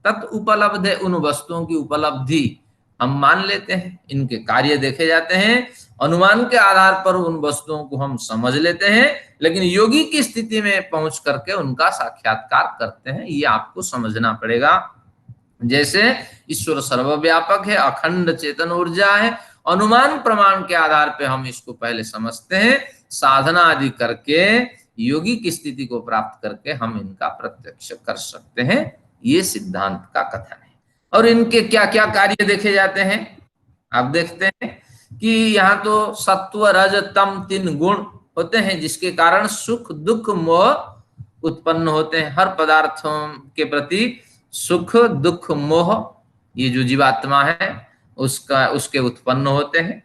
तत् उपलब्ध है, उन वस्तुओं की उपलब्धि हम मान लेते हैं। इनके कार्य देखे जाते हैं, अनुमान के आधार पर उन वस्तुओं को हम समझ लेते हैं, लेकिन योगी की स्थिति में पहुंच करके उनका साक्षात्कार करते हैं। ये आपको समझना पड़ेगा। जैसे ईश्वर सर्वव्यापक है, अखंड चेतन ऊर्जा है, अनुमान प्रमाण के आधार पे हम इसको पहले समझते हैं, साधना आदि करके योगी की स्थिति को प्राप्त करके हम इनका प्रत्यक्ष कर सकते हैं। ये सिद्धांत का कथन है। और इनके क्या क्या कार्य देखे जाते हैं आप देखते हैं कि यहाँ तो सत्व रज तम 3 गुण होते हैं, जिसके कारण सुख दुख मोह उत्पन्न होते हैं। हर पदार्थों के प्रति सुख दुख मोह, ये जो जीवात्मा है उसके उत्पन्न होते हैं।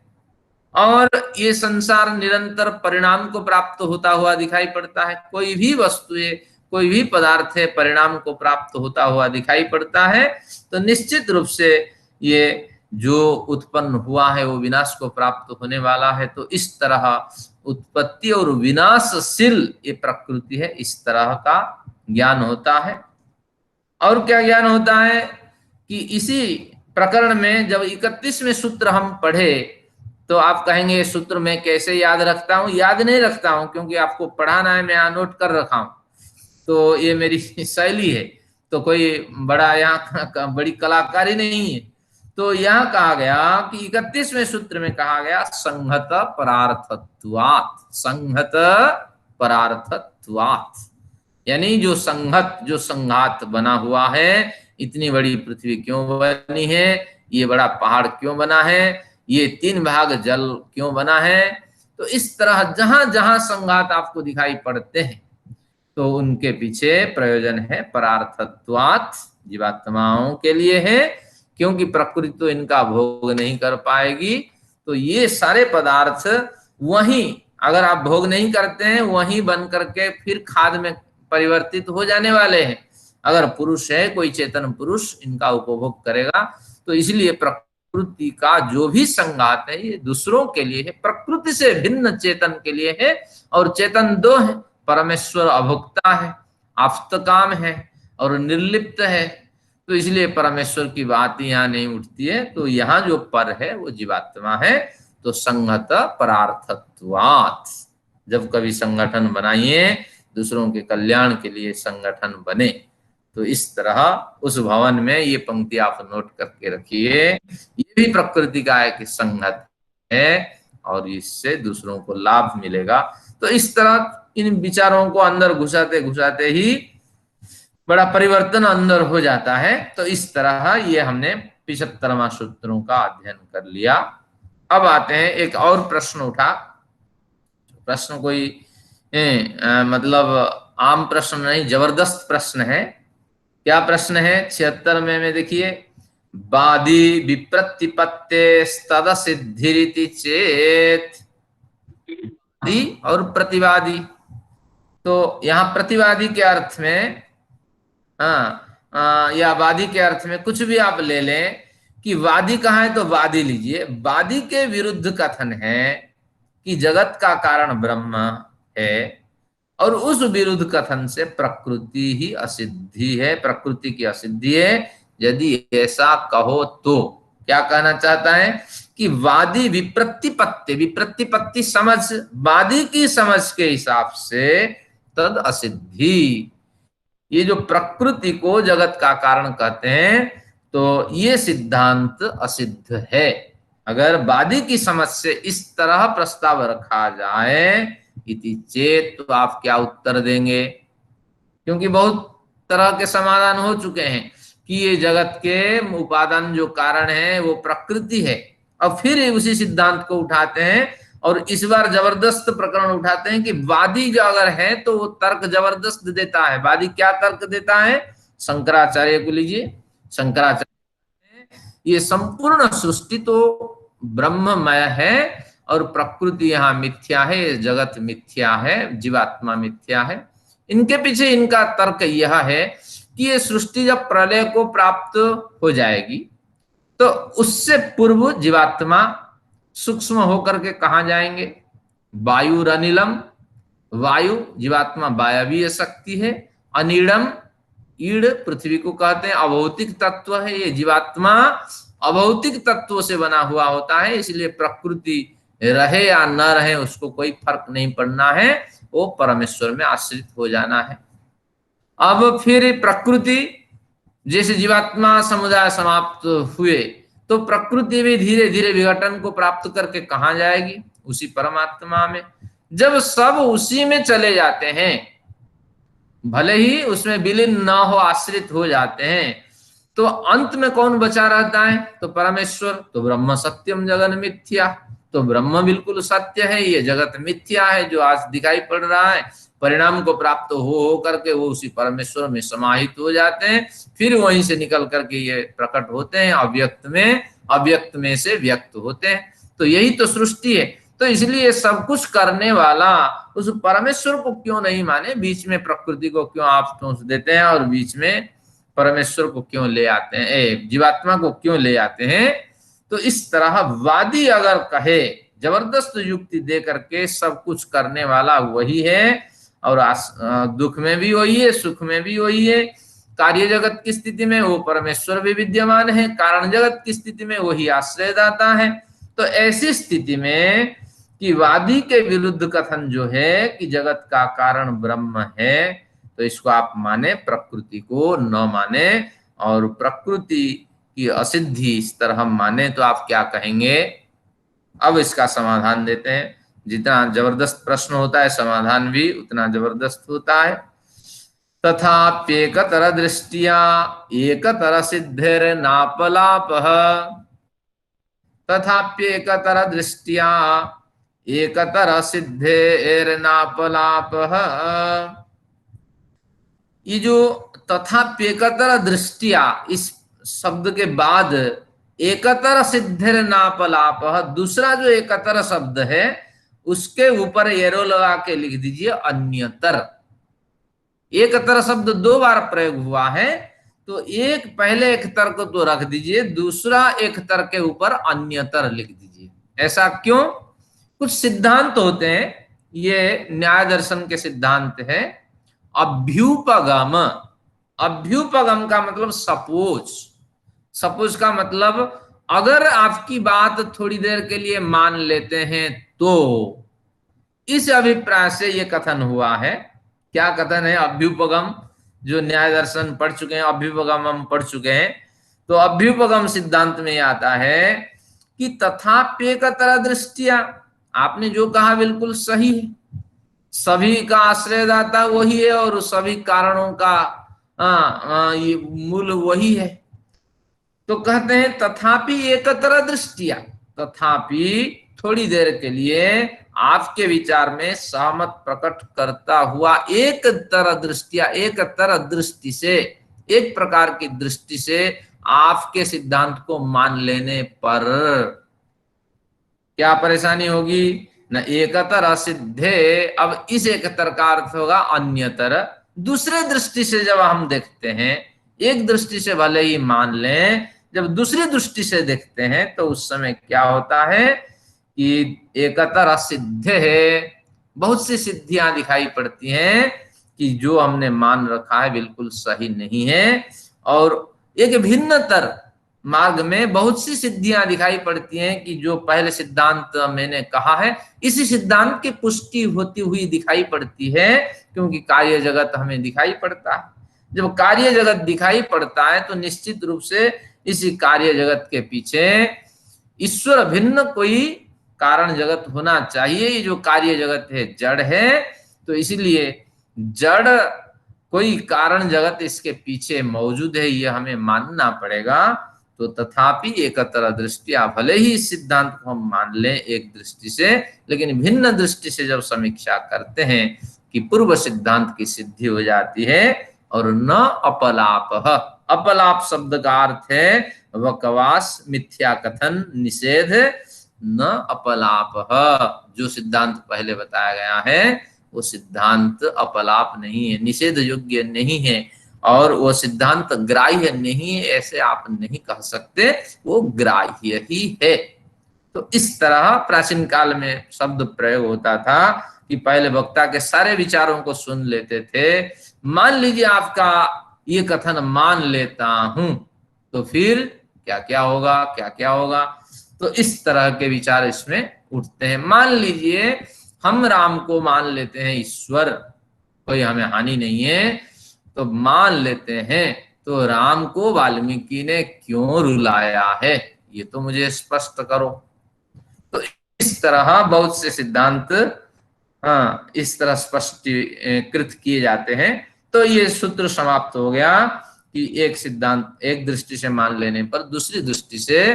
और ये संसार निरंतर परिणाम को प्राप्त होता हुआ दिखाई पड़ता है। कोई भी वस्तु है, कोई भी पदार्थ है, परिणाम को प्राप्त होता हुआ दिखाई पड़ता है। तो निश्चित रूप से ये जो उत्पन्न हुआ है वो विनाश को प्राप्त होने वाला है। तो इस तरह उत्पत्ति और विनाशशील ये प्रकृति है, इस तरह का ज्ञान होता है। और क्या ज्ञान होता है कि इसी प्रकरण में जब 31वें सूत्र हम पढ़े तो आप कहेंगे ये सूत्र मैं कैसे याद रखता हूं? याद नहीं रखता हूं, क्योंकि आपको पढ़ाना है, मैं यहाँ नोट कर रखा हूं, तो ये मेरी शैली है। तो कोई बड़ा यहाँ बड़ी कलाकारी नहीं है। तो यहाँ कहा गया कि 31वें सूत्र में कहा गया संहत परार्थत्वात्, संहत परार्थत्वात्, यानी जो संहत, जो संघात बना हुआ है, इतनी बड़ी पृथ्वी क्यों बनी है, ये बड़ा पहाड़ क्यों बना है, ये 3 भाग जल क्यों बना है। तो इस तरह जहां जहां संघात आपको दिखाई पड़ते हैं तो उनके पीछे प्रयोजन है परार्थत्वात्, जीवात्माओं के लिए है, क्योंकि प्रकृति तो इनका भोग नहीं कर पाएगी। तो ये सारे पदार्थ वहीं, अगर आप भोग नहीं करते हैं, वहीं बन करके फिर खाद में परिवर्तित हो जाने वाले हैं। अगर पुरुष है, कोई चेतन पुरुष इनका उपभोग करेगा। तो इसलिए प्रकृति का जो भी संघात है ये दूसरों के लिए है, प्रकृति से भिन्न चेतन के लिए है। और चेतन 2 है, परमेश्वर अभोक्ता है, आप्तकाम है और निर्लिप्त है। तो इसलिए परमेश्वर की बात यहाँ नहीं उठती है। तो यहाँ जो पर है वो जीवात्मा है। तो संगत परार्थत्वात्, जब कभी संगठन बनाइए दूसरों के कल्याण के लिए संगठन बने। तो इस तरह उस भवन में ये पंक्ति आप नोट करके रखिए, ये भी प्रकृति का एक संगत है और इससे दूसरों को लाभ मिलेगा। तो इस तरह इन विचारों को अंदर घुसाते घुसाते ही बड़ा परिवर्तन अंदर हो जाता है। तो इस तरह ये हमने 75वां सूत्रों का अध्ययन कर लिया। अब आते हैं, एक और प्रश्न उठा। प्रश्न कोई मतलब आम प्रश्न नहीं, जबरदस्त प्रश्न है। क्या प्रश्न है? 76 में देखिए, वादी विप्रतिपत्ते तद सिद्धिरिति चेत, वादी और प्रतिवादी। तो यहाँ प्रतिवादी के अर्थ में या वादी के अर्थ में कुछ भी आप ले लें कि वादी कहाँ है तो वादी लीजिए। वादी के विरुद्ध कथन है कि जगत का कारण ब्रह्म है, और उस विरुद्ध कथन से प्रकृति ही असिद्धि है, प्रकृति की असिद्धि है। यदि ऐसा कहो तो क्या कहना चाहता है कि वादी विप्रतिपत्ति, विप्रतिपत्ति समझ, वादी की समझ के हिसाब से तद असिद्धि, ये जो प्रकृति को जगत का कारण कहते हैं तो ये सिद्धांत असिद्ध है। अगर वादी की समझ से इस तरह प्रस्ताव रखा जाए इति चेत, तो आप क्या उत्तर देंगे? क्योंकि बहुत तरह के समाधान हो चुके हैं कि ये जगत के उपादान जो कारण है वो प्रकृति है। अब फिर उसी सिद्धांत को उठाते हैं और इस बार जबरदस्त प्रकरण उठाते हैं कि वादी जो अगर है तो वो तर्क जबरदस्त देता है। वादी क्या तर्क देता है? शंकराचार्य को लीजिए। शंकराचार्य, ये संपूर्ण सृष्टि तो ब्रह्ममय है और प्रकृति यहाँ मिथ्या है, जगत मिथ्या है, जीवात्मा मिथ्या है। इनके पीछे इनका तर्क यह है कि ये सृष्टि जब प्रलय को प्राप्त हो जाएगी तो उससे पूर्व जीवात्मा सूक्ष्म होकर के कहां जाएंगे? वायु अनिलम, वायु जीवात्मा वायवीय शक्ति है। अनिड़म, ईड़ पृथ्वी को कहते हैं, अभौतिक तत्व है। ये जीवात्मा अभौतिक तत्वों से बना हुआ होता है, इसलिए प्रकृति रहे या न रहे उसको कोई फर्क नहीं पड़ना है, वो परमेश्वर में आश्रित हो जाना है। अब फिर प्रकृति, जैसे जीवात्मा समुदाय समाप्त हुए तो प्रकृति भी धीरे धीरे विघटन को प्राप्त करके कहां जाएगी? उसी परमात्मा में। जब सब उसी में चले जाते हैं, भले ही उसमें विलीन न हो, आश्रित हो जाते हैं, तो अंत में कौन बचा रहता है? तो परमेश्वर। तो ब्रह्म सत्यम जगन मिथ्या, तो ब्रह्म बिल्कुल सत्य है, ये जगत मिथ्या है जो आज दिखाई पड़ रहा है। परिणाम को प्राप्त हो करके वो उसी परमेश्वर में समाहित हो जाते हैं, फिर वहीं से निकल करके ये प्रकट होते हैं अव्यक्त में, अव्यक्त में से व्यक्त होते हैं। तो यही तो सृष्टि है। तो इसलिए सब कुछ करने वाला उस परमेश्वर को क्यों नहीं माने, बीच में प्रकृति को क्यों आप ठूंस देते हैं और बीच में परमेश्वर को क्यों ले आते हैं, जीवात्मा को क्यों ले आते हैं। तो इस तरह वादी अगर कहे, जबरदस्त युक्ति दे करके सब कुछ करने वाला वही है, और दुख में भी वही है, सुख में भी वही है। कार्य जगत की स्थिति में वो परमेश्वर भी विद्यमान है, कारण जगत की स्थिति में वही आश्रयदाता है। तो ऐसी स्थिति में कि वादी के विरुद्ध कथन जो है कि जगत का कारण ब्रह्म है, तो इसको आप माने, प्रकृति को न माने, और प्रकृति की असिद्धि इस तरह हम माने तो आप क्या कहेंगे। अब इसका समाधान देते हैं। जितना जबरदस्त प्रश्न होता है समाधान भी उतना जबरदस्त होता है। तथाप्येकतर दृष्टिया एकतर सिद्धिर्नापलापः, तथाप्येकतर दृष्टिया एकतर सिद्धिर्नापलापः। ये जो तथाप्येकतर दृष्टिया, इस शब्द के बाद एकतर सिद्धिर्नापलापः, दूसरा जो एकतर शब्द है उसके ऊपर एरो लगा के लिख दीजिए अन्यतर। एकतर शब्द दो बार प्रयोग हुआ है, तो एक पहले एक तर को तो रख दीजिए, दूसरा एक तर के ऊपर अन्यतर लिख दीजिए। ऐसा क्यों? कुछ सिद्धांत होते हैं, ये न्याय दर्शन के सिद्धांत है। अभ्युपगम, अभ्युपगम का मतलब सपोज, सपोज का मतलब अगर आपकी बात थोड़ी देर के लिए मान लेते हैं तो, इस अभिप्राय से यह कथन हुआ है। क्या कथन है? अभ्युपगम, जो न्याय दर्शन पढ़ चुके हैं, अभ्युपगम हम पढ़ चुके हैं, तो अभ्युपगम सिद्धांत में आता है कि तथाप्येकतर दृष्टिया, आपने जो कहा बिल्कुल सही है, सभी का आश्रयदाता वही है और सभी कारणों का ये मूल वही है। तो कहते हैं तथापि एकतर दृष्टिया, तथापि थोड़ी देर के लिए आपके विचार में सहमत प्रकट करता हुआ एक तरह दृष्टिया, एक तरह दृष्टि से, एक प्रकार की दृष्टि से आपके सिद्धांत को मान लेने पर क्या परेशानी होगी? न एकतर असिद्धे। अब इस एकतर का अर्थ होगा अन्यतर। दूसरे दृष्टि से जब हम देखते हैं, एक दृष्टि से भले ही मान लें, जब दूसरी दृष्टि से देखते हैं तो उस समय क्या होता है कि एकतर असिद्ध है, बहुत सी सिद्धियां दिखाई पड़ती हैं कि जो हमने मान रखा है बिल्कुल सही नहीं है, और एक भिन्नतर मार्ग में बहुत सी सिद्धियां दिखाई पड़ती हैं कि जो पहले सिद्धांत मैंने कहा है इसी सिद्धांत की पुष्टि होती हुई दिखाई पड़ती है, क्योंकि कार्य जगत हमें दिखाई पड़ता है। जब कार्य जगत दिखाई पड़ता है तो निश्चित रूप से इसी कार्य जगत के पीछे ईश्वर भिन्न कोई कारण जगत होना चाहिए। ये जो कार्य जगत है जड़ है, तो इसीलिए जड़ कोई कारण जगत इसके पीछे मौजूद है, ये हमें मानना पड़ेगा। तो तथापि एकतर दृष्टिया, भले ही इस सिद्धांत को हम मान लें एक दृष्टि से, लेकिन भिन्न दृष्टि से जब समीक्षा करते हैं कि पूर्व सिद्धांत की सिद्धि हो जाती है। और न अपलाप, अपलाप शब्द का अर्थ है वकवास, मिथ्या कथन, निषेध। न अपलाप, जो सिद्धांत पहले बताया गया है वो सिद्धांत अपलाप नहीं है, निषेध योग्य नहीं है, और वो सिद्धांत ग्राह्य नहीं है ऐसे आप नहीं कह सकते, वो ग्राह्य ही है। तो इस तरह प्राचीन काल में शब्द प्रयोग होता था कि पहले वक्ता के सारे विचारों को सुन लेते थे। मान लीजिए आपका ये कथन मान लेता हूं, तो फिर क्या क्या होगा, क्या क्या होगा। तो इस तरह के विचार इसमें उठते हैं। मान लीजिए हम राम को मान लेते हैं ईश्वर, कोई हमें हानि नहीं है, तो मान लेते हैं, तो राम को वाल्मीकि ने क्यों रुलाया है, ये तो मुझे स्पष्ट करो। तो इस तरह बहुत से सिद्धांत इस तरह स्पष्टीकृत किए जाते हैं। तो ये सूत्र समाप्त हो गया कि एक सिद्धांत एक दृष्टि से मान लेने पर दूसरी दृष्टि से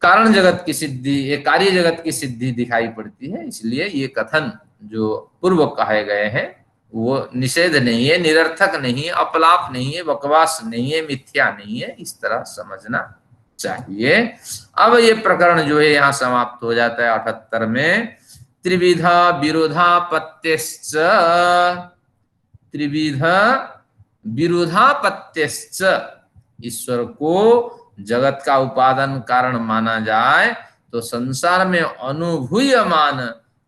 कारण जगत की सिद्धि, ये कार्य जगत की सिद्धि दिखाई पड़ती है। इसलिए ये कथन जो पूर्व कहे गए हैं वो निषेध नहीं है, निरर्थक नहीं है, अपलाप नहीं है, बकवास नहीं है, मिथ्या नहीं है, इस तरह समझना चाहिए। अब ये प्रकरण जो है यहाँ समाप्त हो जाता है 78 में। त्रिविधा विरोधापत्तिश्च, त्रिविधा विरोधापत्तिश्च, ईश्वर को जगत का उपादान कारण माना जाए तो संसार में अनुभूयमान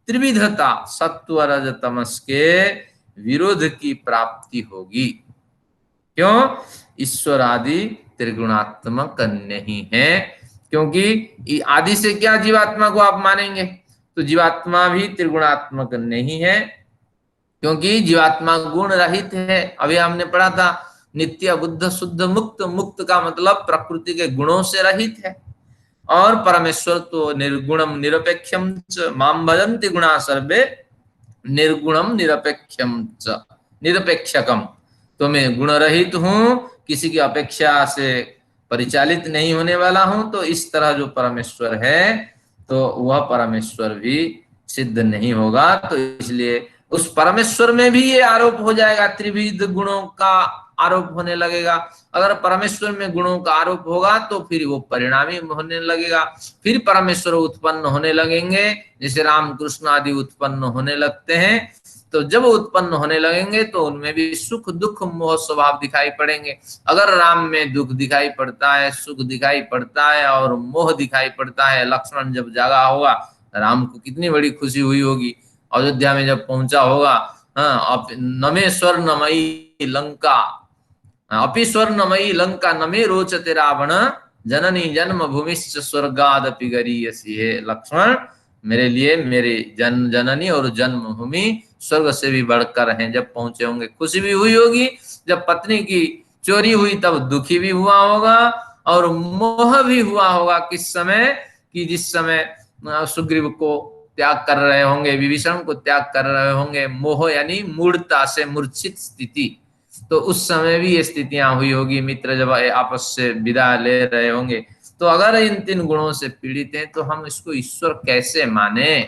त्रिविधता सत्व रज तमस के विरोध की प्राप्ति होगी। क्यों? ईश्वर आदि त्रिगुणात्मक नहीं है। क्योंकि आदि से क्या जीवात्मा को आप मानेंगे? तो जीवात्मा भी त्रिगुणात्मक नहीं है, क्योंकि जीवात्मा गुण रहित है। अभी हमने पढ़ा था नित्य बुद्ध शुद्ध मुक्त, मुक्त का मतलब प्रकृति के गुणों से रहित है। और परमेश्वर तो निर्गुणम निरपेक्षम च माम भजन्ति गुणा सर्वे निर्गुणम निरपेक्षम च निरपेक्षकम। तो मैं गुण रहित हूं, किसी की अपेक्षा से परिचालित नहीं होने वाला हूं। तो इस तरह जो परमेश्वर है तो वह परमेश्वर भी सिद्ध नहीं होगा। तो इसलिए उस परमेश्वर में भी ये आरोप हो जाएगा, त्रिविध गुणों का आरोप होने लगेगा। अगर परमेश्वर में गुणों का आरोप होगा तो फिर वो परिणामी होने लगेगा, फिर परमेश्वर उत्पन्न होने लगेंगे, जैसे राम कृष्ण आदि उत्पन्न होने लगते हैं। तो जब उत्पन्न होने लगेंगे तो उनमें भी सुख दुख मोह स्वभाव दिखाई पड़ेंगे। अगर राम में दुख दिखाई पड़ता है, सुख दिखाई पड़ता है और मोह दिखाई पड़ता है, लक्ष्मण जब जागा होगा राम को कितनी बड़ी खुशी हुई होगी। अयोध्या में जब पहुंचा होगा, हाँ, नमे स्वर्णमयी लंका, अपि स्वर्णमयी लंका नमे रोचते रावण, जननी जन्म भूमिश्च स्वर्गादपि गरीयसी। है लक्ष्मण, मेरे लिए मेरी जननी और जन्मभूमि स्वर्ग से भी बढ़कर हैं। जब पहुंचे होंगे खुशी भी हुई होगी, जब पत्नी की चोरी हुई तब दुखी भी हुआ होगा, और मोह भी हुआ होगा। किस समय? कि जिस समय सुग्रीव को त्याग कर रहे होंगे, विभीषण को त्याग कर रहे होंगे, मोह यानी मूढ़ता से मूर्छित स्थिति। तो उस समय भी ये स्थितियां हुई होगी, मित्र जब आपस से विदा ले रहे होंगे। तो अगर इन तीन गुणों से पीड़ित हैं तो हम इसको ईश्वर कैसे माने?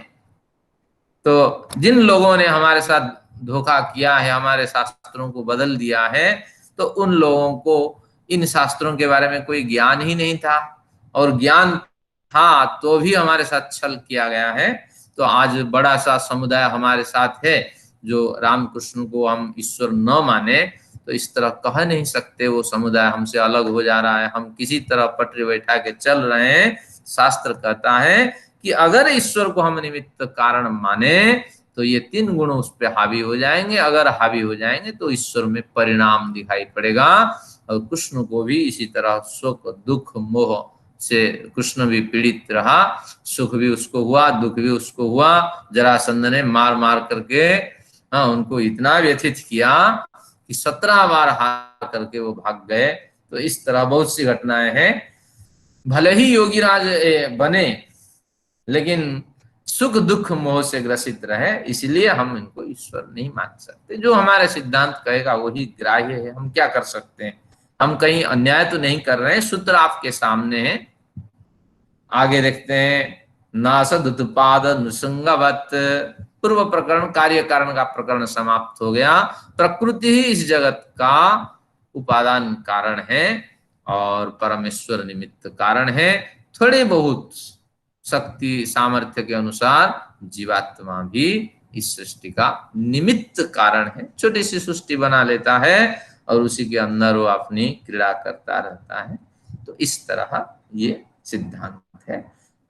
तो जिन लोगों ने हमारे साथ धोखा किया है, हमारे शास्त्रों को बदल दिया है, तो उन लोगों को इन शास्त्रों के बारे में कोई ज्ञान ही नहीं था, और ज्ञान था तो भी हमारे साथ छल किया गया है। तो आज बड़ा सा समुदाय हमारे साथ है जो रामकृष्ण को हम ईश्वर न माने, तो इस तरह कह नहीं सकते वो समुदाय हमसे अलग हो जा रहा है, हम किसी तरह पटरी बैठा के चल रहे हैं। शास्त्र कहता है कि अगर ईश्वर को हम निमित्त कारण माने तो ये तीन गुण उस पर हावी हो जाएंगे। अगर हावी हो जाएंगे तो ईश्वर में परिणाम दिखाई पड़ेगा। और कृष्ण को भी इसी तरह सुख दुख मोह से कृष्ण भी पीड़ित रहा, सुख भी उसको हुआ, दुख भी उसको हुआ। जरासंध ने मार मार करके हाँ उनको इतना व्यथित किया कि 17 बार हार करके वो भाग गए। तो इस तरह बहुत सी घटनाएं हैं। भले ही योगीराज बने, लेकिन सुख दुख मोह से ग्रसित रहे, इसलिए हम इनको ईश्वर नहीं मान सकते। जो हमारे सिद्धांत कहेगा वही ग्राह्य है, हम क्या कर सकते हैं? हम कहीं अन्याय तो नहीं कर रहे हैं, सूत्र आपके सामने है। आगे देखते हैं, नासद उत्पाद अनुसंगवत। पूर्व प्रकरण कार्य कारण का प्रकरण समाप्त हो गया। प्रकृति ही इस जगत का उपादान कारण है और परमेश्वर निमित्त कारण है। थोड़े बहुत शक्ति सामर्थ्य के अनुसार जीवात्मा भी इस सृष्टि का निमित्त कारण है। छोटी सी सृष्टि बना लेता है और उसी के अंदर वो अपनी क्रीड़ा करता रहता है। तो इस तरह ये सिद्धांत है।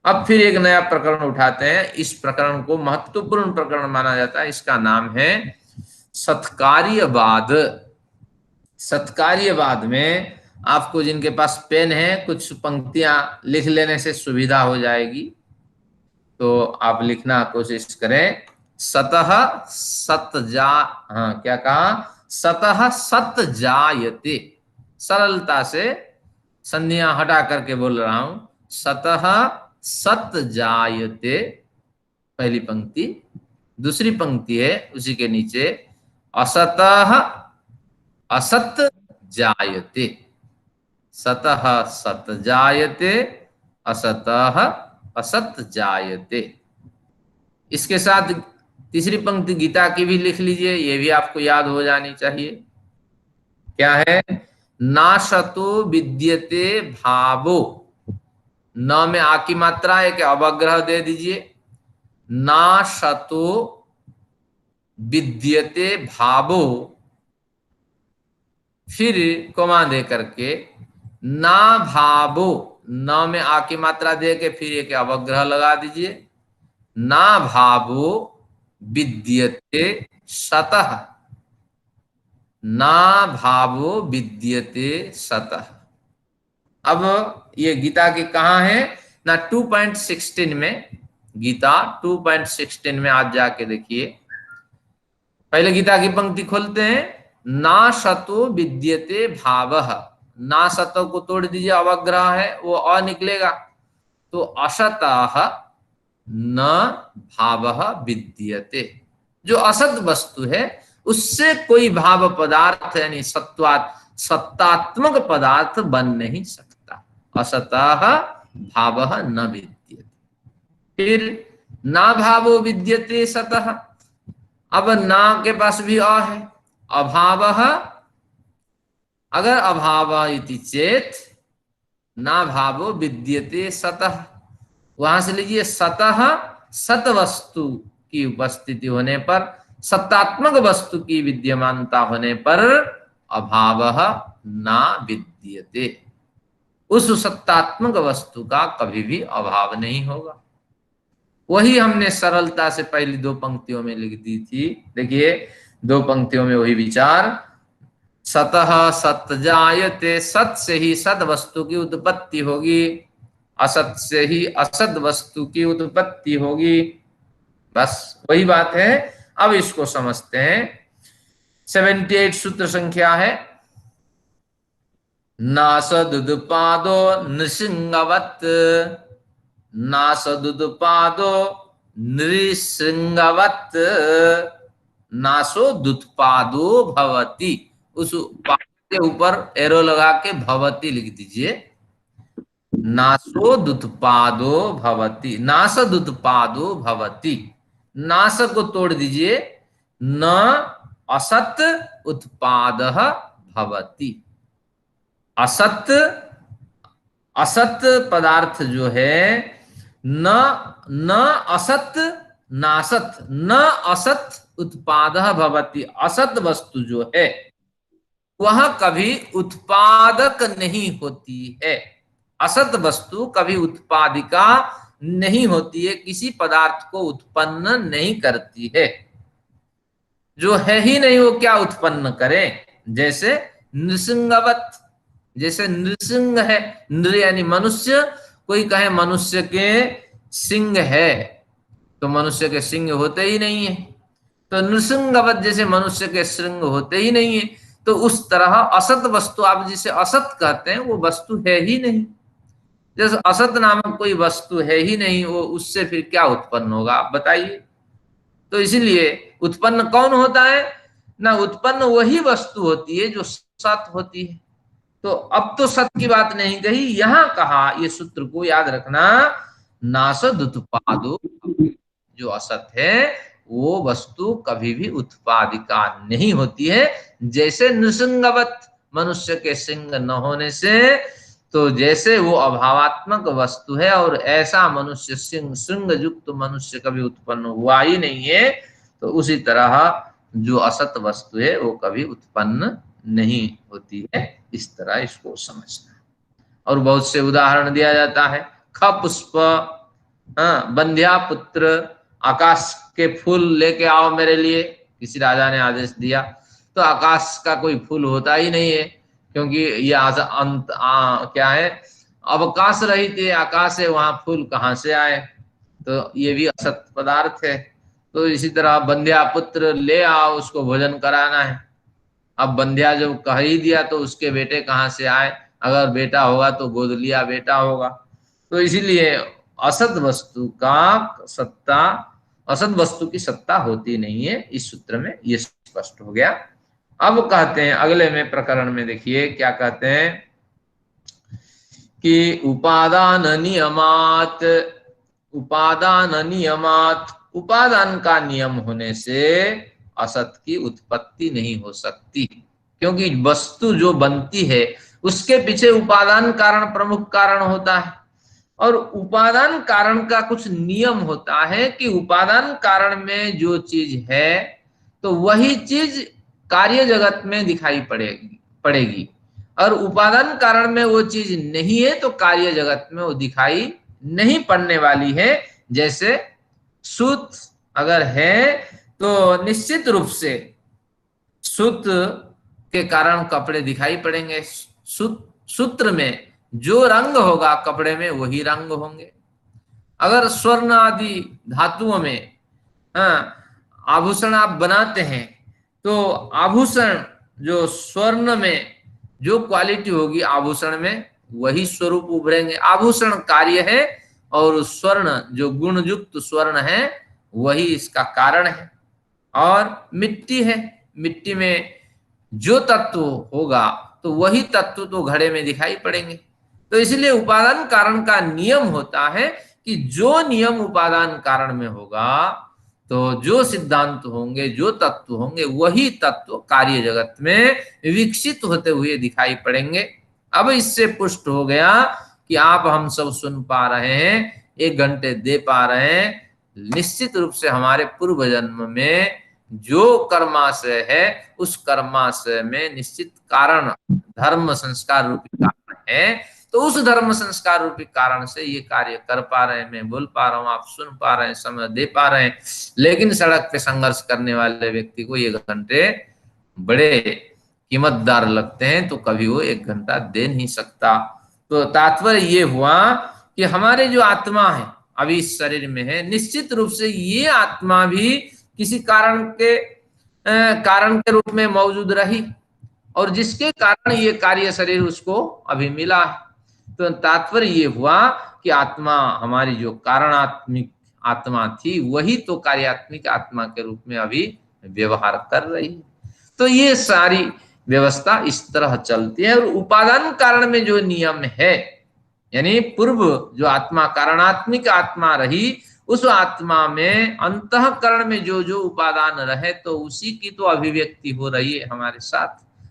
अब फिर एक नया प्रकरण उठाते हैं। इस प्रकरण को महत्वपूर्ण प्रकरण माना जाता है। इसका नाम है सत्कार्यवाद। सत्कार्यवाद में आपको जिनके पास पेन है कुछ पंक्तियां लिख लेने से सुविधा हो जाएगी, तो आप लिखना कोशिश करें। सतः सत जा, हाँ क्या कहा? सतः सत जायते। सरलता से संधियां हटा करके बोल रहा हूं। सतः सत जायते पहली पंक्ति। दूसरी पंक्ति है उसी के नीचे, असतः असत जायते। सतः सत जायते असतः असत जायते। इसके साथ तीसरी पंक्ति गीता की भी लिख लीजिए, ये भी आपको याद हो जानी चाहिए। क्या है? नाशतो विद्यते भावो, न में आ की मात्रा एक अवग्रह दे दीजिए, नाशतो विद्यते भावो, फिर कोमा दे करके ना भावो, न में आ की मात्रा दे के फिर एक अवग्रह लगा दीजिए, ना भावो विद्यते सतः, ना भावो विद्यते सतः। अब ये गीता की कहाँ है ना, 2.16 में, गीता 2.16 में आज जाके देखिए। पहले गीता की पंक्ति खोलते हैं, ना शतो विद्यते भावः, ना शतो को तोड़ दीजिए, अवग्रह है वो अ निकलेगा, तो असतः न भावः विद्यते। जो असत वस्तु है उससे कोई भाव पदार्थ यानी सत्तात्मक पदार्थ बन नहीं सकता। असतः भावः न विद्यते। फिर ना भावो विद्यते सतः, अब ना के पास भी अ है, अभावः, अगर अभाव इति चेत ना भावो विद्यते सतः, वहां से लीजिए सतः, सत वस्तु की उपस्थिति होने पर, सत्तात्मक वस्तु की विद्यमानता होने पर अभावः ना विद्यते, उस सत्तात्मक वस्तु का कभी भी अभाव नहीं होगा। वही हमने सरलता से पहली दो पंक्तियों में लिख दी थी। देखिए दो पंक्तियों में वही विचार, सतः सत जायते, सत से ही सद वस्तु की उत्पत्ति होगी, असत से ही असद वस्तु की उत्पत्ति होगी। बस वही बात है। अब इसको समझते हैं। 78 सूत्र संख्या है, नासदुदुपादो नृसिंगवत्, नासदुदुपादो नृसिंगवत्, नासो दुत्पादो भवति। उस पाद के ऊपर एरो लगा के भवति लिख दीजिए, नासो दुत्पादो भवति, नास दुत्पादो भवति, नास को तोड़ दीजिए, न असत उत्पादः भवति। असत, असत पदार्थ जो है, न असत नासत, न असत उत्पादः भवति, असत वस्तु जो है वह कभी उत्पादक नहीं होती है। असत वस्तु कभी उत्पादिका नहीं होती है, किसी पदार्थ को उत्पन्न नहीं करती है। जो है ही नहीं वो क्या उत्पन्न करे? जैसे नृसिंगवत, जैसे नृसिंग है, नृ यानी मनुष्य, कोई कहे मनुष्य के सिंह है तो मनुष्य के सिंह होते ही नहीं है, तो नृसिंगवत जैसे मनुष्य के सिंह होते ही नहीं है। तो उस तरह असत वस्तु आप जिसे असत कहते हैं वो वस्तु है ही नहीं। जैसे असत नामक कोई वस्तु है ही नहीं, वो उससे फिर क्या उत्पन्न होगा आप बताइए। तो इसीलिए उत्पन्न कौन होता है ना, उत्पन्न वही वस्तु होती है जो सत होती है। तो अब तो सत की बात नहीं कही, यहां कहा, ये सूत्र को याद रखना, नासद उत्पादो, जो असत है वो वस्तु कभी भी उत्पादिका नहीं होती है। जैसे नृसिंगवत, मनुष्य के सिंह न होने से, तो जैसे वो अभावात्मक वस्तु है और ऐसा मनुष्य सिंह युक्त मनुष्य कभी उत्पन्न हुआ ही नहीं है, तो उसी तरह जो असत वस्तु है वो कभी उत्पन्न नहीं होती है। इस तरह इसको समझना। और बहुत से उदाहरण दिया जाता है, ख पुष्प, बंध्या पुत्र, आकाश के फूल लेके आओ मेरे लिए, किसी राजा ने आदेश दिया, तो आकाश का कोई फूल होता ही नहीं है, क्योंकि ये अंत क्या है, अवकाश रहित है, आकाश है, वहां फूल कहाँ से आए? तो ये भी असत पदार्थ है। तो इसी तरह बंध्या पुत्र ले आओ, उसको भोजन कराना है। अब बंध्या जब कह ही दिया तो उसके बेटे कहाँ से आए? अगर बेटा होगा तो गोद लिया बेटा होगा। तो इसीलिए असत वस्तु का सत्ता, असत वस्तु की सत्ता होती नहीं है। इस सूत्र में ये स्पष्ट हो गया। अब कहते हैं अगले में प्रकरण में, देखिए क्या कहते हैं, कि उपादान नियमात, उपादान नियमात, उपादान का नियम होने से असत की उत्पत्ति नहीं हो सकती, क्योंकि वस्तु जो बनती है उसके पीछे उपादान कारण प्रमुख कारण होता है, और उपादान कारण का कुछ नियम होता है कि उपादान कारण में जो चीज है तो वही चीज कार्य जगत में दिखाई पड़ेगी, और उपादान कारण में वो चीज नहीं है तो कार्य जगत में वो दिखाई नहीं पड़ने वाली है। जैसे सूत अगर है तो निश्चित रूप से सूत के कारण कपड़े दिखाई पड़ेंगे। सूत्र में जो रंग होगा कपड़े में वही रंग होंगे। अगर स्वर्ण आदि धातुओं में आभूषण आप बनाते हैं तो आभूषण जो स्वर्ण में जो क्वालिटी होगी आभूषण में वही स्वरूप उभरेंगे। आभूषण कार्य है और स्वर्ण जो गुण युक्त स्वर्ण है वही इसका कारण है। और मिट्टी है, मिट्टी में जो तत्व होगा तो वही तत्व तो घड़े में दिखाई पड़ेंगे। तो इसलिए उपादान कारण का नियम होता है कि जो नियम उपादान कारण में होगा तो जो सिद्धांत होंगे, जो तत्व होंगे वही तत्व कार्य जगत में विकसित होते हुए दिखाई पड़ेंगे। अब इससे पुष्ट हो गया कि आप हम सब सुन पा रहे हैं, 1 घंटे दे पा रहे हैं, निश्चित रूप से हमारे पूर्व जन्म में जो कर्माशय है उस कर्माशय में निश्चित कारण धर्म संस्कार रूपी कारण है। तो उस धर्म संस्कार रूपी कारण से ये कार्य कर पा रहे हैं, मैं बोल पा रहा हूँ, आप सुन पा रहे हैं, समय दे पा रहे हैं। लेकिन सड़क पे संघर्ष करने वाले व्यक्ति को 1 घंटे बड़े कीमतदार लगते हैं तो कभी वो 1 घंटा दे नहीं सकता। तो तात्पर्य ये हुआ कि हमारे जो आत्मा है अभी इस शरीर में है, निश्चित रूप से ये आत्मा भी किसी कारण के रूप में मौजूद रही और जिसके कारण ये कार्य शरीर उसको अभी मिला है। तो तात्पर्य ये हुआ कि आत्मा हमारी जो कारणात्मिक आत्मा थी वही तो कार्यात्मिक आत्मा के रूप में अभी व्यवहार कर रही है। तो ये सारी व्यवस्था इस तरह चलती है। और उपादान कारण में जो नियम है, यानी पूर्व जो आत्मा कारणात्मिक आत्मा रही उस आत्मा में अंतःकरण में जो जो उपादान रहे तो उसी की तो अभिव्यक्ति हो रही है हमारे साथ।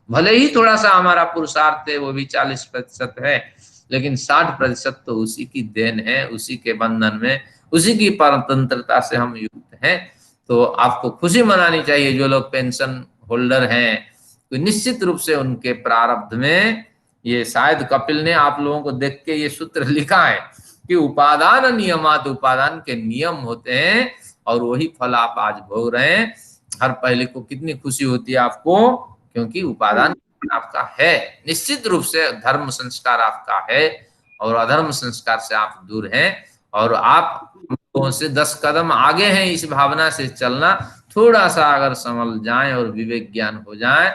भले ही थोड़ा सा हमारा पुरुषार्थ है वो भी 40% है, लेकिन 60% तो उसी की देन है, उसी के बंधन में, उसी की परतंत्रता से हम युक्त हैं। तो आपको खुशी मनानी चाहिए जो लोग पेंशन होल्डर हैं, तो निश्चित रूप से उनके प्रारब्ध में ये शायद कपिल ने आप लोगों को देख के ये सूत्र लिखा है कि उपादान नियमात, उपादान के नियम होते हैं और वही फल आप आज भोग रहे हैं। हर पहले को कितनी खुशी होती है आपको, क्योंकि उपादान आपका है, निश्चित रूप से धर्म संस्कार आपका है और अधर्म संस्कार से आप दूर हैं और आप लोगों से 10 कदम आगे हैं। इस भावना से चलना, थोड़ा सा अगर संभल जाए और विवेक ज्ञान हो जाए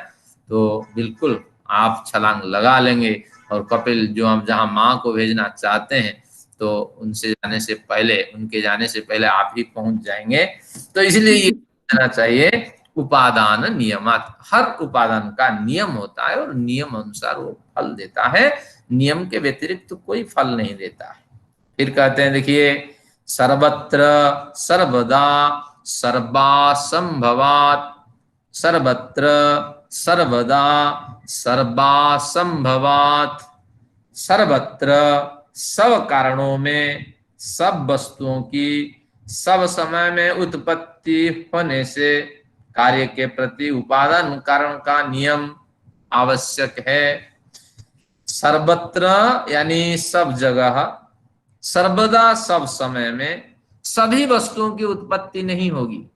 तो बिल्कुल आप छलांग लगा लेंगे। और कपिल जो हम जहां माँ को भेजना चाहते हैं तो उनके जाने से पहले आप ही पहुंच जाएंगे। तो इसलिए ये कहना चाहिए उपादान नियमात, हर उपादान का नियम होता है और नियम अनुसार वो फल देता है, नियम के व्यतिरिक्त तो कोई फल नहीं देता है। फिर कहते हैं देखिए, सर्वत्र सर्वदा सर्वासंभवात, सर्वत्र सर्वदा सर्वासंभवात, सर्वत्र सब कारणों में, सब वस्तुओं की सब समय में उत्पत्ति होने से कार्य के प्रति उपादान कारण का नियम आवश्यक है। सर्वत्र यानी सब जगह, सर्वदा सब समय में सभी वस्तुओं की उत्पत्ति नहीं होगी,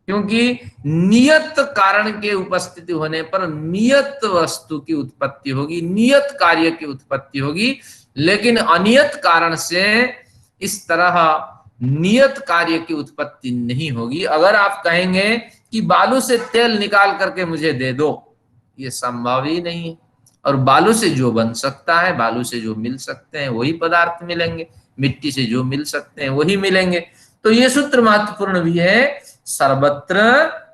क्योंकि नियत कारण के उपस्थिति होने पर नियत वस्तु की उत्पत्ति होगी, नियत कार्य की उत्पत्ति होगी। लेकिन अनियत कारण से इस तरह नियत कार्य की उत्पत्ति नहीं होगी। अगर आप कहेंगे कि बालू से तेल निकाल करके मुझे दे दो, ये संभव ही नहीं है। और बालू से जो बन सकता है, बालू से जो मिल सकते हैं वही पदार्थ मिलेंगे, मिट्टी से जो मिल सकते हैं वही मिलेंगे। तो ये सूत्र महत्वपूर्ण भी है। सर्वत्र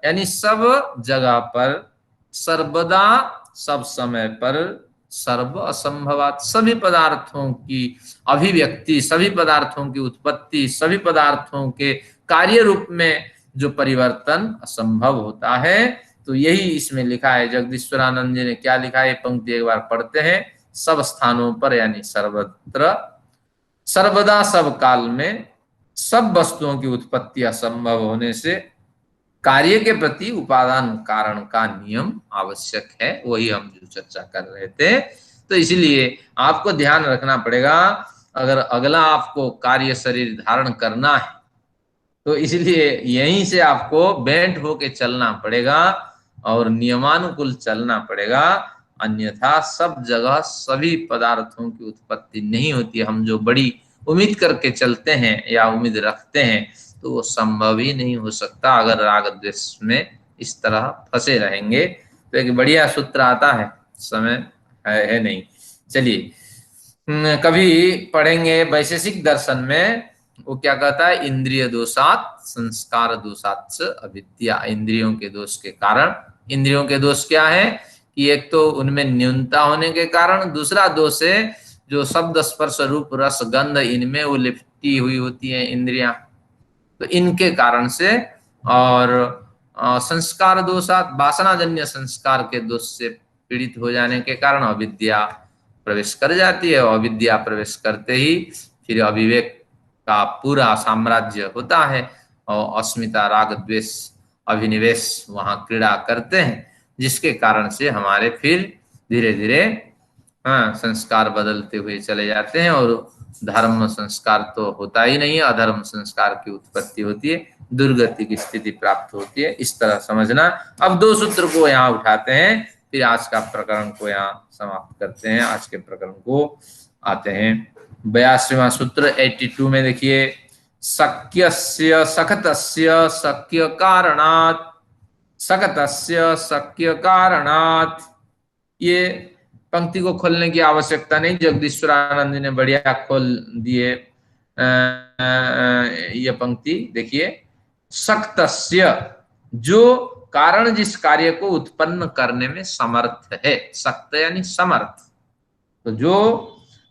यानी सब जगह पर, सर्वदा सब समय पर, सर्व असंभवात, सभी पदार्थों की अभिव्यक्ति, सभी पदार्थों की उत्पत्ति, सभी पदार्थों के कार्य रूप में जो परिवर्तन असंभव होता है। तो यही इसमें लिखा है। जगदीश्वरानंद जी ने क्या लिखा है, ये पंक्ति एक बार पढ़ते हैं। सब स्थानों पर यानी सर्वत्र, सर्वदा, सब काल में, सब वस्तुओं की उत्पत्ति असंभव होने से कार्य के प्रति उपादान कारण का नियम आवश्यक है। वही हम जो चर्चा कर रहे थे। तो इसलिए आपको ध्यान रखना पड़ेगा, अगर अगला आपको कार्य शरीर धारण करना है तो इसलिए यहीं से आपको बेंट होके चलना पड़ेगा और नियमानुकूल चलना पड़ेगा। अन्यथा सब जगह सभी पदार्थों की उत्पत्ति नहीं होती। हम जो बड़ी उम्मीद करके चलते हैं या उम्मीद रखते हैं तो वो संभव ही नहीं हो सकता अगर राग द्वेष में इस तरह फंसे रहेंगे। तो एक बढ़िया सूत्र आता है, समय है नहीं, चलिए कभी पढ़ेंगे। वैशेषिक दर्शन में वो क्या कहता है, इंद्रिय दोषात संस्कार दोषात अविद्या। इंद्रियों के दोष के कारण, इंद्रियों के दोष क्या है कि एक तो उनमें न्यूनता होने के कारण, दूसरा दोष है जो शब्द स्पर्श रूप रस गंध इनमें वो लिपटी हुई होती है इंद्रियां, तो इनके कारण से। और संस्कार दोषात, वासनाजन्य संस्कार के दोष से पीड़ित हो जाने के कारण अविद्या प्रवेश कर जाती है। और अविद्या प्रवेश करते ही फिर अविवेक का पूरा साम्राज्य होता है और अस्मिता राग द्वेष अभिनिवेश वहां क्रीड़ा करते हैं, जिसके कारण से हमारे फिर धीरे धीरे संस्कार बदलते हुए चले जाते हैं और धर्म संस्कार तो होता ही नहीं है, अधर्म संस्कार की उत्पत्ति होती है, दुर्गति की स्थिति प्राप्त होती है। इस तरह समझना। अब दो सूत्र को यहाँ उठाते हैं, फिर आज का प्रकरण को यहाँ समाप्त करते हैं। आज के प्रकरण को आते हैं 82वां सूत्र 82 में देखिए, शक्यस्य सकतस्य शक्य कारणात्, सकतस्य शक्य कारणात्। ये पंक्ति को खोलने की आवश्यकता नहीं, जगदीश्वरानंद ने बढ़िया खोल दिए। ये पंक्ति देखिए, शक्तस्य, जो कारण जिस कार्य को उत्पन्न करने में समर्थ है, शक्त यानी समर्थ, तो जो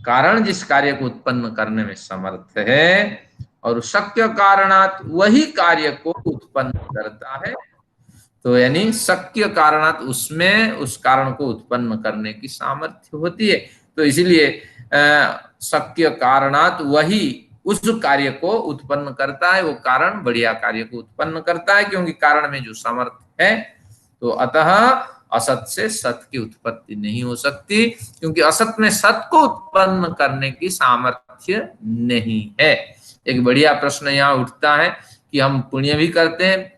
कारण जिस कार्य को उत्पन्न करने में समर्थ है और शक्य कारणात् वही कार्य को उत्पन्न करता है। तो यानी शक्य कारणात् उसमें उस कारण को उत्पन्न करने की सामर्थ्य होती है। तो इसीलिए शक्य कारणात् वही उस कार्य को उत्पन्न करता है, वो कारण बढ़िया कार्य को उत्पन्न करता है, क्योंकि कारण में जो समर्थ है। तो अतः असत से सत की उत्पत्ति नहीं हो सकती, क्योंकि असत में सत को उत्पन्न करने की सामर्थ्य नहीं है। एक बढ़िया प्रश्न यहाँ उठता है कि हम पुण्य भी करते हैं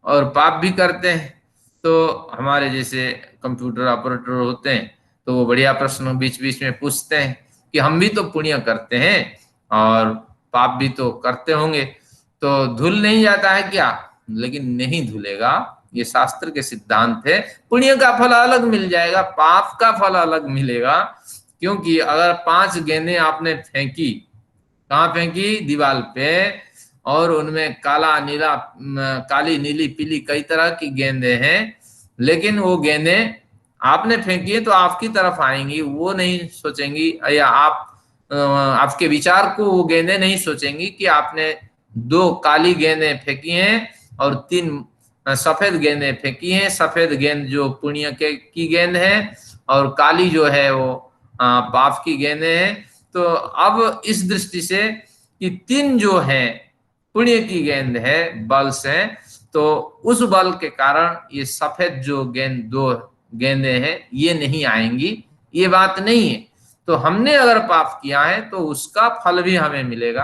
और पाप भी करते हैं, तो हमारे जैसे कंप्यूटर ऑपरेटर होते हैं तो वो बढ़िया प्रश्न बीच बीच में पूछते हैं कि हम भी तो पुण्य करते हैं और पाप भी तो करते होंगे, तो धुल नहीं जाता है क्या? लेकिन नहीं धुलेगा, ये शास्त्र के सिद्धांत है। पुण्य का फल अलग मिल जाएगा, पाप का फल अलग मिलेगा। क्योंकि अगर 5 गेंदें आपने फेंकी, कहाँ फेंकी? दीवार पे, और उनमें काला नीला, काली नीली पीली कई तरह की गेंदें हैं, लेकिन वो गेंदें आपने फेंकी है तो आपकी तरफ आएंगी, वो नहीं सोचेंगी, या आपके विचार को वो गेंदें नहीं सोचेंगी कि आपने 2 काली गेंदें फेंकी हैं और 3 सफेद गेंदें फेंकी हैं। सफेद गेंद जो पुण्य की गेंद है और काली जो है वो पाप की गेंदें हैं। तो अब इस दृष्टि से कि 3 जो है पुण्य की गेंद है, बल से, तो उस बल के कारण ये सफेद जो गेंद 2 गेंदें हैं ये नहीं आएंगी, ये बात नहीं है। तो हमने अगर पाप किया है तो उसका फल भी हमें मिलेगा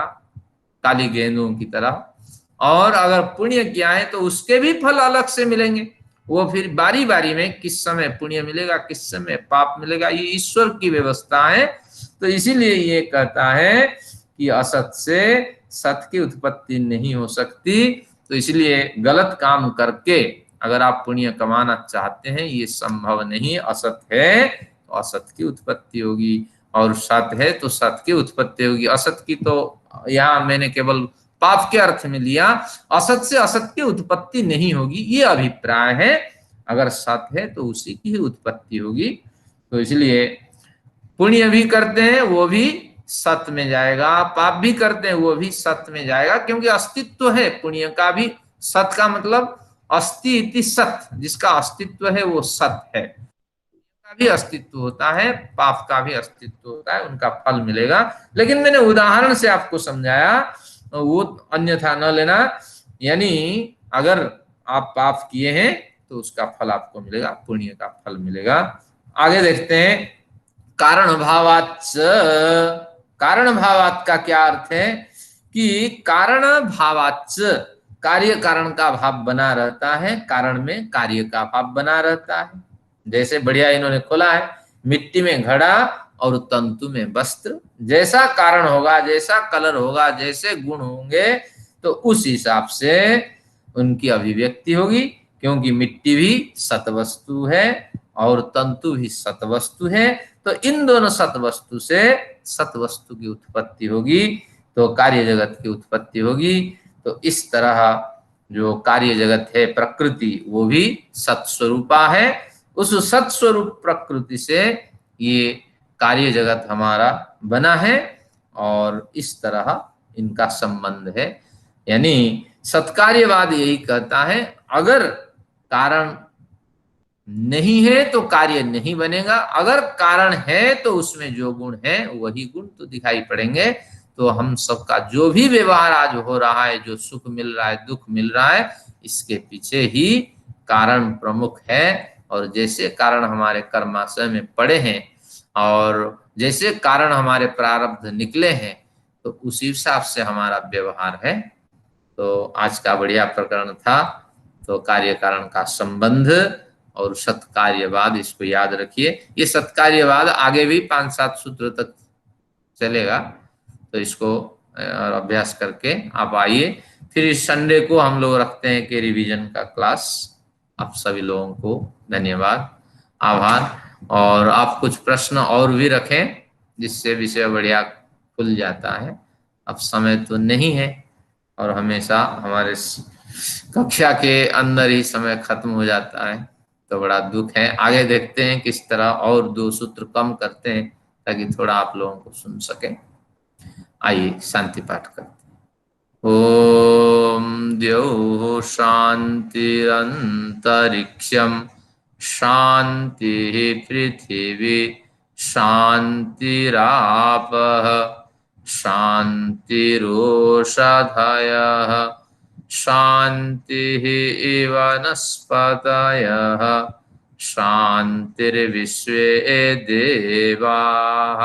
काली गेंदों की तरह, और अगर पुण्य किया है तो उसके भी फल अलग से मिलेंगे। वो फिर बारी बारी में किस समय पुण्य मिलेगा, किस समय पाप मिलेगा, ये ईश्वर की व्यवस्था है। तो इसीलिए ये कहता है कि असत से सत की उत्पत्ति नहीं हो सकती। तो इसलिए गलत काम करके अगर आप पुण्य कमाना चाहते हैं, ये संभव नहीं। असत है तो असत की उत्पत्ति होगी, और सत है तो सत की उत्पत्ति होगी। असत की तो यहाँ मैंने केवल पाप के अर्थ में लिया, असत से असत की उत्पत्ति नहीं होगी, ये अभिप्राय है। अगर सत है तो उसी की ही उत्पत्ति होगी। तो इसलिए पुण्य भी करते हैं वो भी सत में जाएगा, पाप भी करते हैं वो भी सत में जाएगा, क्योंकि अस्तित्व है पुण्य का भी। सत का मतलब अस्ति इति सत, जिसका अस्तित्व है वो सत है। का भी अस्तित्व होता है, पाप का भी अस्तित्व होता है, उनका फल मिलेगा। लेकिन मैंने उदाहरण से आपको समझाया, वो अन्यथा न लेना। यानी अगर आप पाप किए हैं तो उसका फल आपको मिलेगा, पुण्य का फल मिलेगा। आगे देखते हैं, कारण भावाच्च। कारण भावात का क्या अर्थ है कि कारण भावाच्च, कार्य कारण का भाव बना रहता है, कारण में कार्य का भाव बना रहता है। जैसे बढ़िया इन्होंने खोला है, मिट्टी में घड़ा और तंतु में वस्त्र, जैसा कारण होगा, जैसा कलर होगा, जैसे गुण होंगे, तो उस हिसाब से उनकी अभिव्यक्ति होगी। क्योंकि मिट्टी भी सतवस्तु है और तंतु भी सतवस्तु है, तो इन दोनों सतवस्तु से सतवस्तु की उत्पत्ति होगी, तो कार्य जगत की उत्पत्ति होगी। तो इस तरह जो कार्य जगत है प्रकृति, वो भी सत्स्वरूपा है। उस सत्स्वरूप प्रकृति से ये कार्य जगत हमारा बना है, और इस तरह इनका संबंध है। यानी सत्कार्यवाद यही कहता है, अगर कारण नहीं है तो कार्य नहीं बनेगा, अगर कारण है तो उसमें जो गुण है वही गुण तो दिखाई पड़ेंगे। तो हम सबका जो भी व्यवहार आज हो रहा है, जो सुख मिल रहा है, दुख मिल रहा है, इसके पीछे ही कारण प्रमुख है। और जैसे कारण हमारे कर्माशय में पड़े हैं और जैसे कारण हमारे प्रारब्ध निकले हैं, तो उसी हिसाब से हमारा व्यवहार है। तो आज का बढ़िया प्रकरण था, तो कार्य कारण का संबंध और सत्कार्यवाद, इसको याद रखिए। ये सत्कार्यवाद आगे भी 5-7 सूत्र तक चलेगा, तो इसको अभ्यास करके आप आइए। फिर इस संडे को हम लोग रखते हैं कि रिवीजन का क्लास। आप सभी लोगों को धन्यवाद, आभार। और आप कुछ प्रश्न और भी रखें, जिससे विषय बढ़िया खुल जाता है। अब समय तो नहीं है, और हमेशा हमारे कक्षा के अंदर ही समय खत्म हो जाता है, तो बड़ा दुख है। आगे देखते हैं किस तरह और 2 सूत्र कम करते हैं, ताकि थोड़ा आप लोगों को सुन सके। आइए शांति पाठ करते हैं। ओम द्यौः शान्तिरन्तरिक्षं शान्तिः पृथिवी शान्तिरापः शान्तिरोषधयः शान्तिः वनस्पतयः शान्तिर्विश्वे देवाः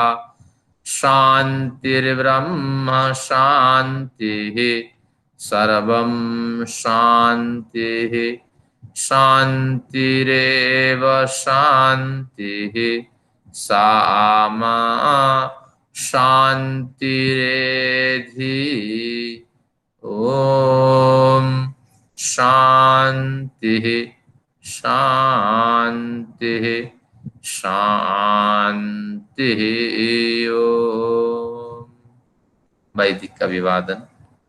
शान्तिर्ब्रह्म शान्तिः सर्वं शान्तिः शान्तिरेव शान्तिः सामा शान्तिरेधि। ओम शान्तिः शान्तिः शान्तिः। ओम। वैदिक अभिवादन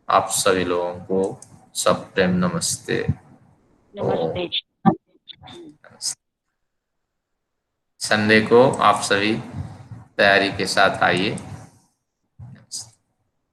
आप सभी लोगों को सब प्रेम नमस्ते। नमस्ते। संडे को आप सभी तैयारी के साथ आइए।